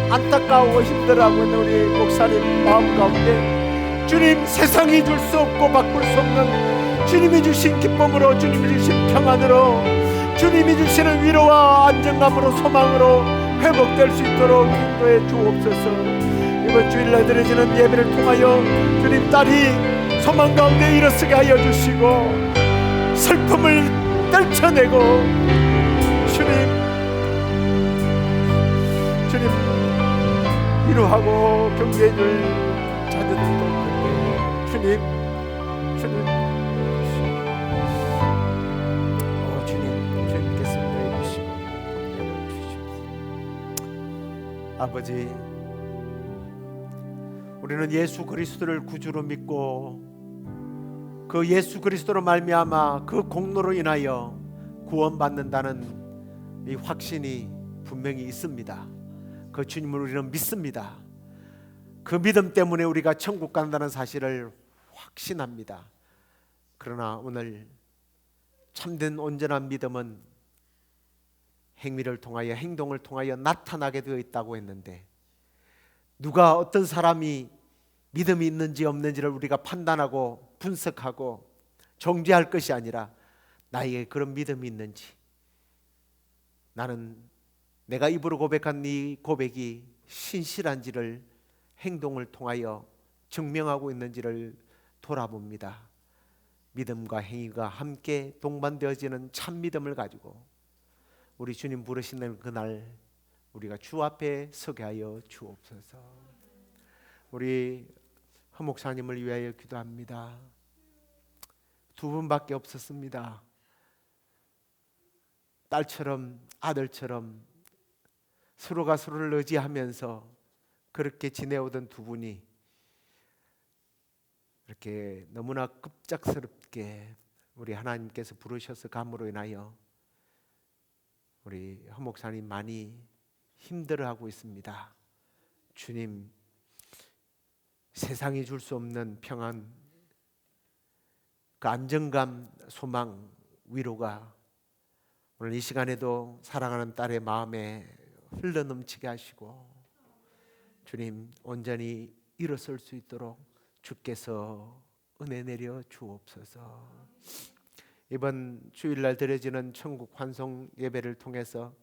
안타까워 힘들어하고 있는 우리 목사님 마음 가운데 주님, 세상이 줄 수 없고 바꿀 수 없는 주님이 주신 기쁨으로, 주님이 주신 평안으로, 주님이 주시는 위로와 안정감으로, 소망으로 회복될 수 있도록 인도해 주옵소서. 이번 주일날 드려지는 예배를 통하여 주님, 딸이 소망 가운데 일어서게 하여 주시고 슬픔을 떨쳐내고 주님 위로하고 격려해 줄 자녀들도 있는데 주님 주님께서 인도해 주시고 격려해 주시옵소서. 아버지, 우리는 예수 그리스도를 구주로 믿고 그 예수 그리스도로 말미암아 그 공로로 인하여 구원받는다는 이 확신이 분명히 있습니다. 그 주님을 우리는 믿습니다. 그 믿음 때문에 우리가 천국 간다는 사실을 확신합니다. 그러나 오늘 참된 온전한 믿음은 행위를 통하여, 행동을 통하여 나타나게 되어 있다고 했는데, 누가 어떤 사람이 믿음이 있는지 없는지를 우리가 판단하고 분석하고 정죄할 것이 아니라 나에게 그런 믿음이 있는지, 나는 내가 입으로 고백한 네 고백이 신실한지를 행동을 통하여 증명하고 있는지를 돌아봅니다. 믿음과 행위가 함께 동반되어지는 참 믿음을 가지고 우리 주님 부르시는 그날 우리가 주 앞에 서게 하여 주옵소서. 우리 허 목사님을 위하여 기도합니다. 두 분밖에 없었습니다. 딸처럼 아들처럼 서로가 서로를 의지하면서 그렇게 지내오던 두 분이 이렇게 너무나 급작스럽게 우리 하나님께서 부르셔서 감으로 인하여 우리 허 목사님 많이 힘들어하고 있습니다. 주님, 세상이 줄 수 없는 평안, 그 안정감, 소망, 위로가 오늘 이 시간에도 사랑하는 딸의 마음에 흘러넘치게 하시고 주님 온전히 일어설 수 있도록 주께서 은혜 내려 주옵소서. 이번 주일날 드려지는 천국 환송 예배를 통해서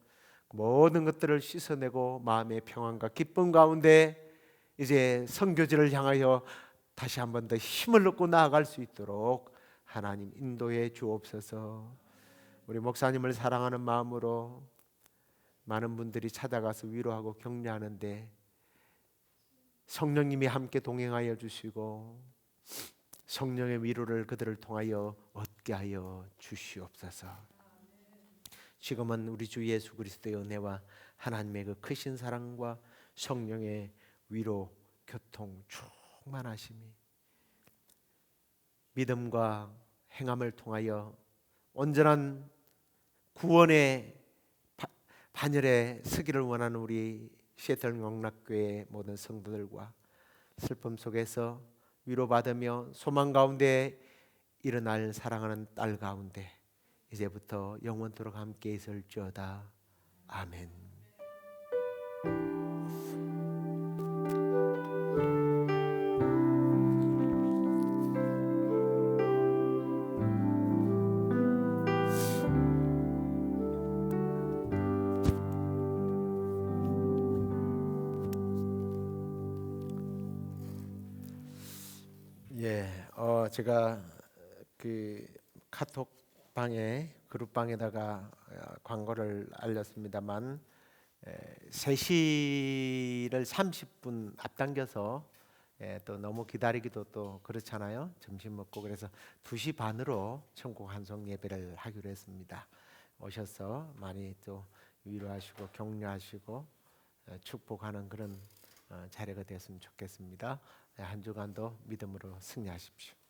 모든 것들을 씻어내고 마음의 평안과 기쁨 가운데 이제 선교지를 향하여 다시 한 번 더 힘을 얻고 나아갈 수 있도록 하나님 인도해 주옵소서. 우리 목사님을 사랑하는 마음으로 많은 분들이 찾아가서 위로하고 격려하는데 성령님이 함께 동행하여 주시고 성령의 위로를 그들을 통하여 얻게 하여 주시옵소서. 지금은 우리 주 예수 그리스도의 은혜와 하나님의 그 크신 사랑과 성령의 위로, 교통, 충만하심이 믿음과 행함을 통하여 온전한 구원의 반열에 서기를 원하는 우리 시애틀 영락교회 모든 성도들과 슬픔 속에서 위로받으며 소망 가운데 일어날 사랑하는 딸 가운데 이제부터 영원토록 함께 있을지어다. 아멘. 제가 그 카톡 방에 그룹 방에다가 광고를 알렸습니다만 3시를 30분 앞당겨서 또 너무 기다리기도 또 그렇잖아요. 점심 먹고 그래서 2시 반으로 천국 환송 예배를 하기로 했습니다. 오셔서 많이 또 위로하시고 격려하시고 축복하는 그런 자리가 되었으면 좋겠습니다. 한 주간도 믿음으로 승리하십시오.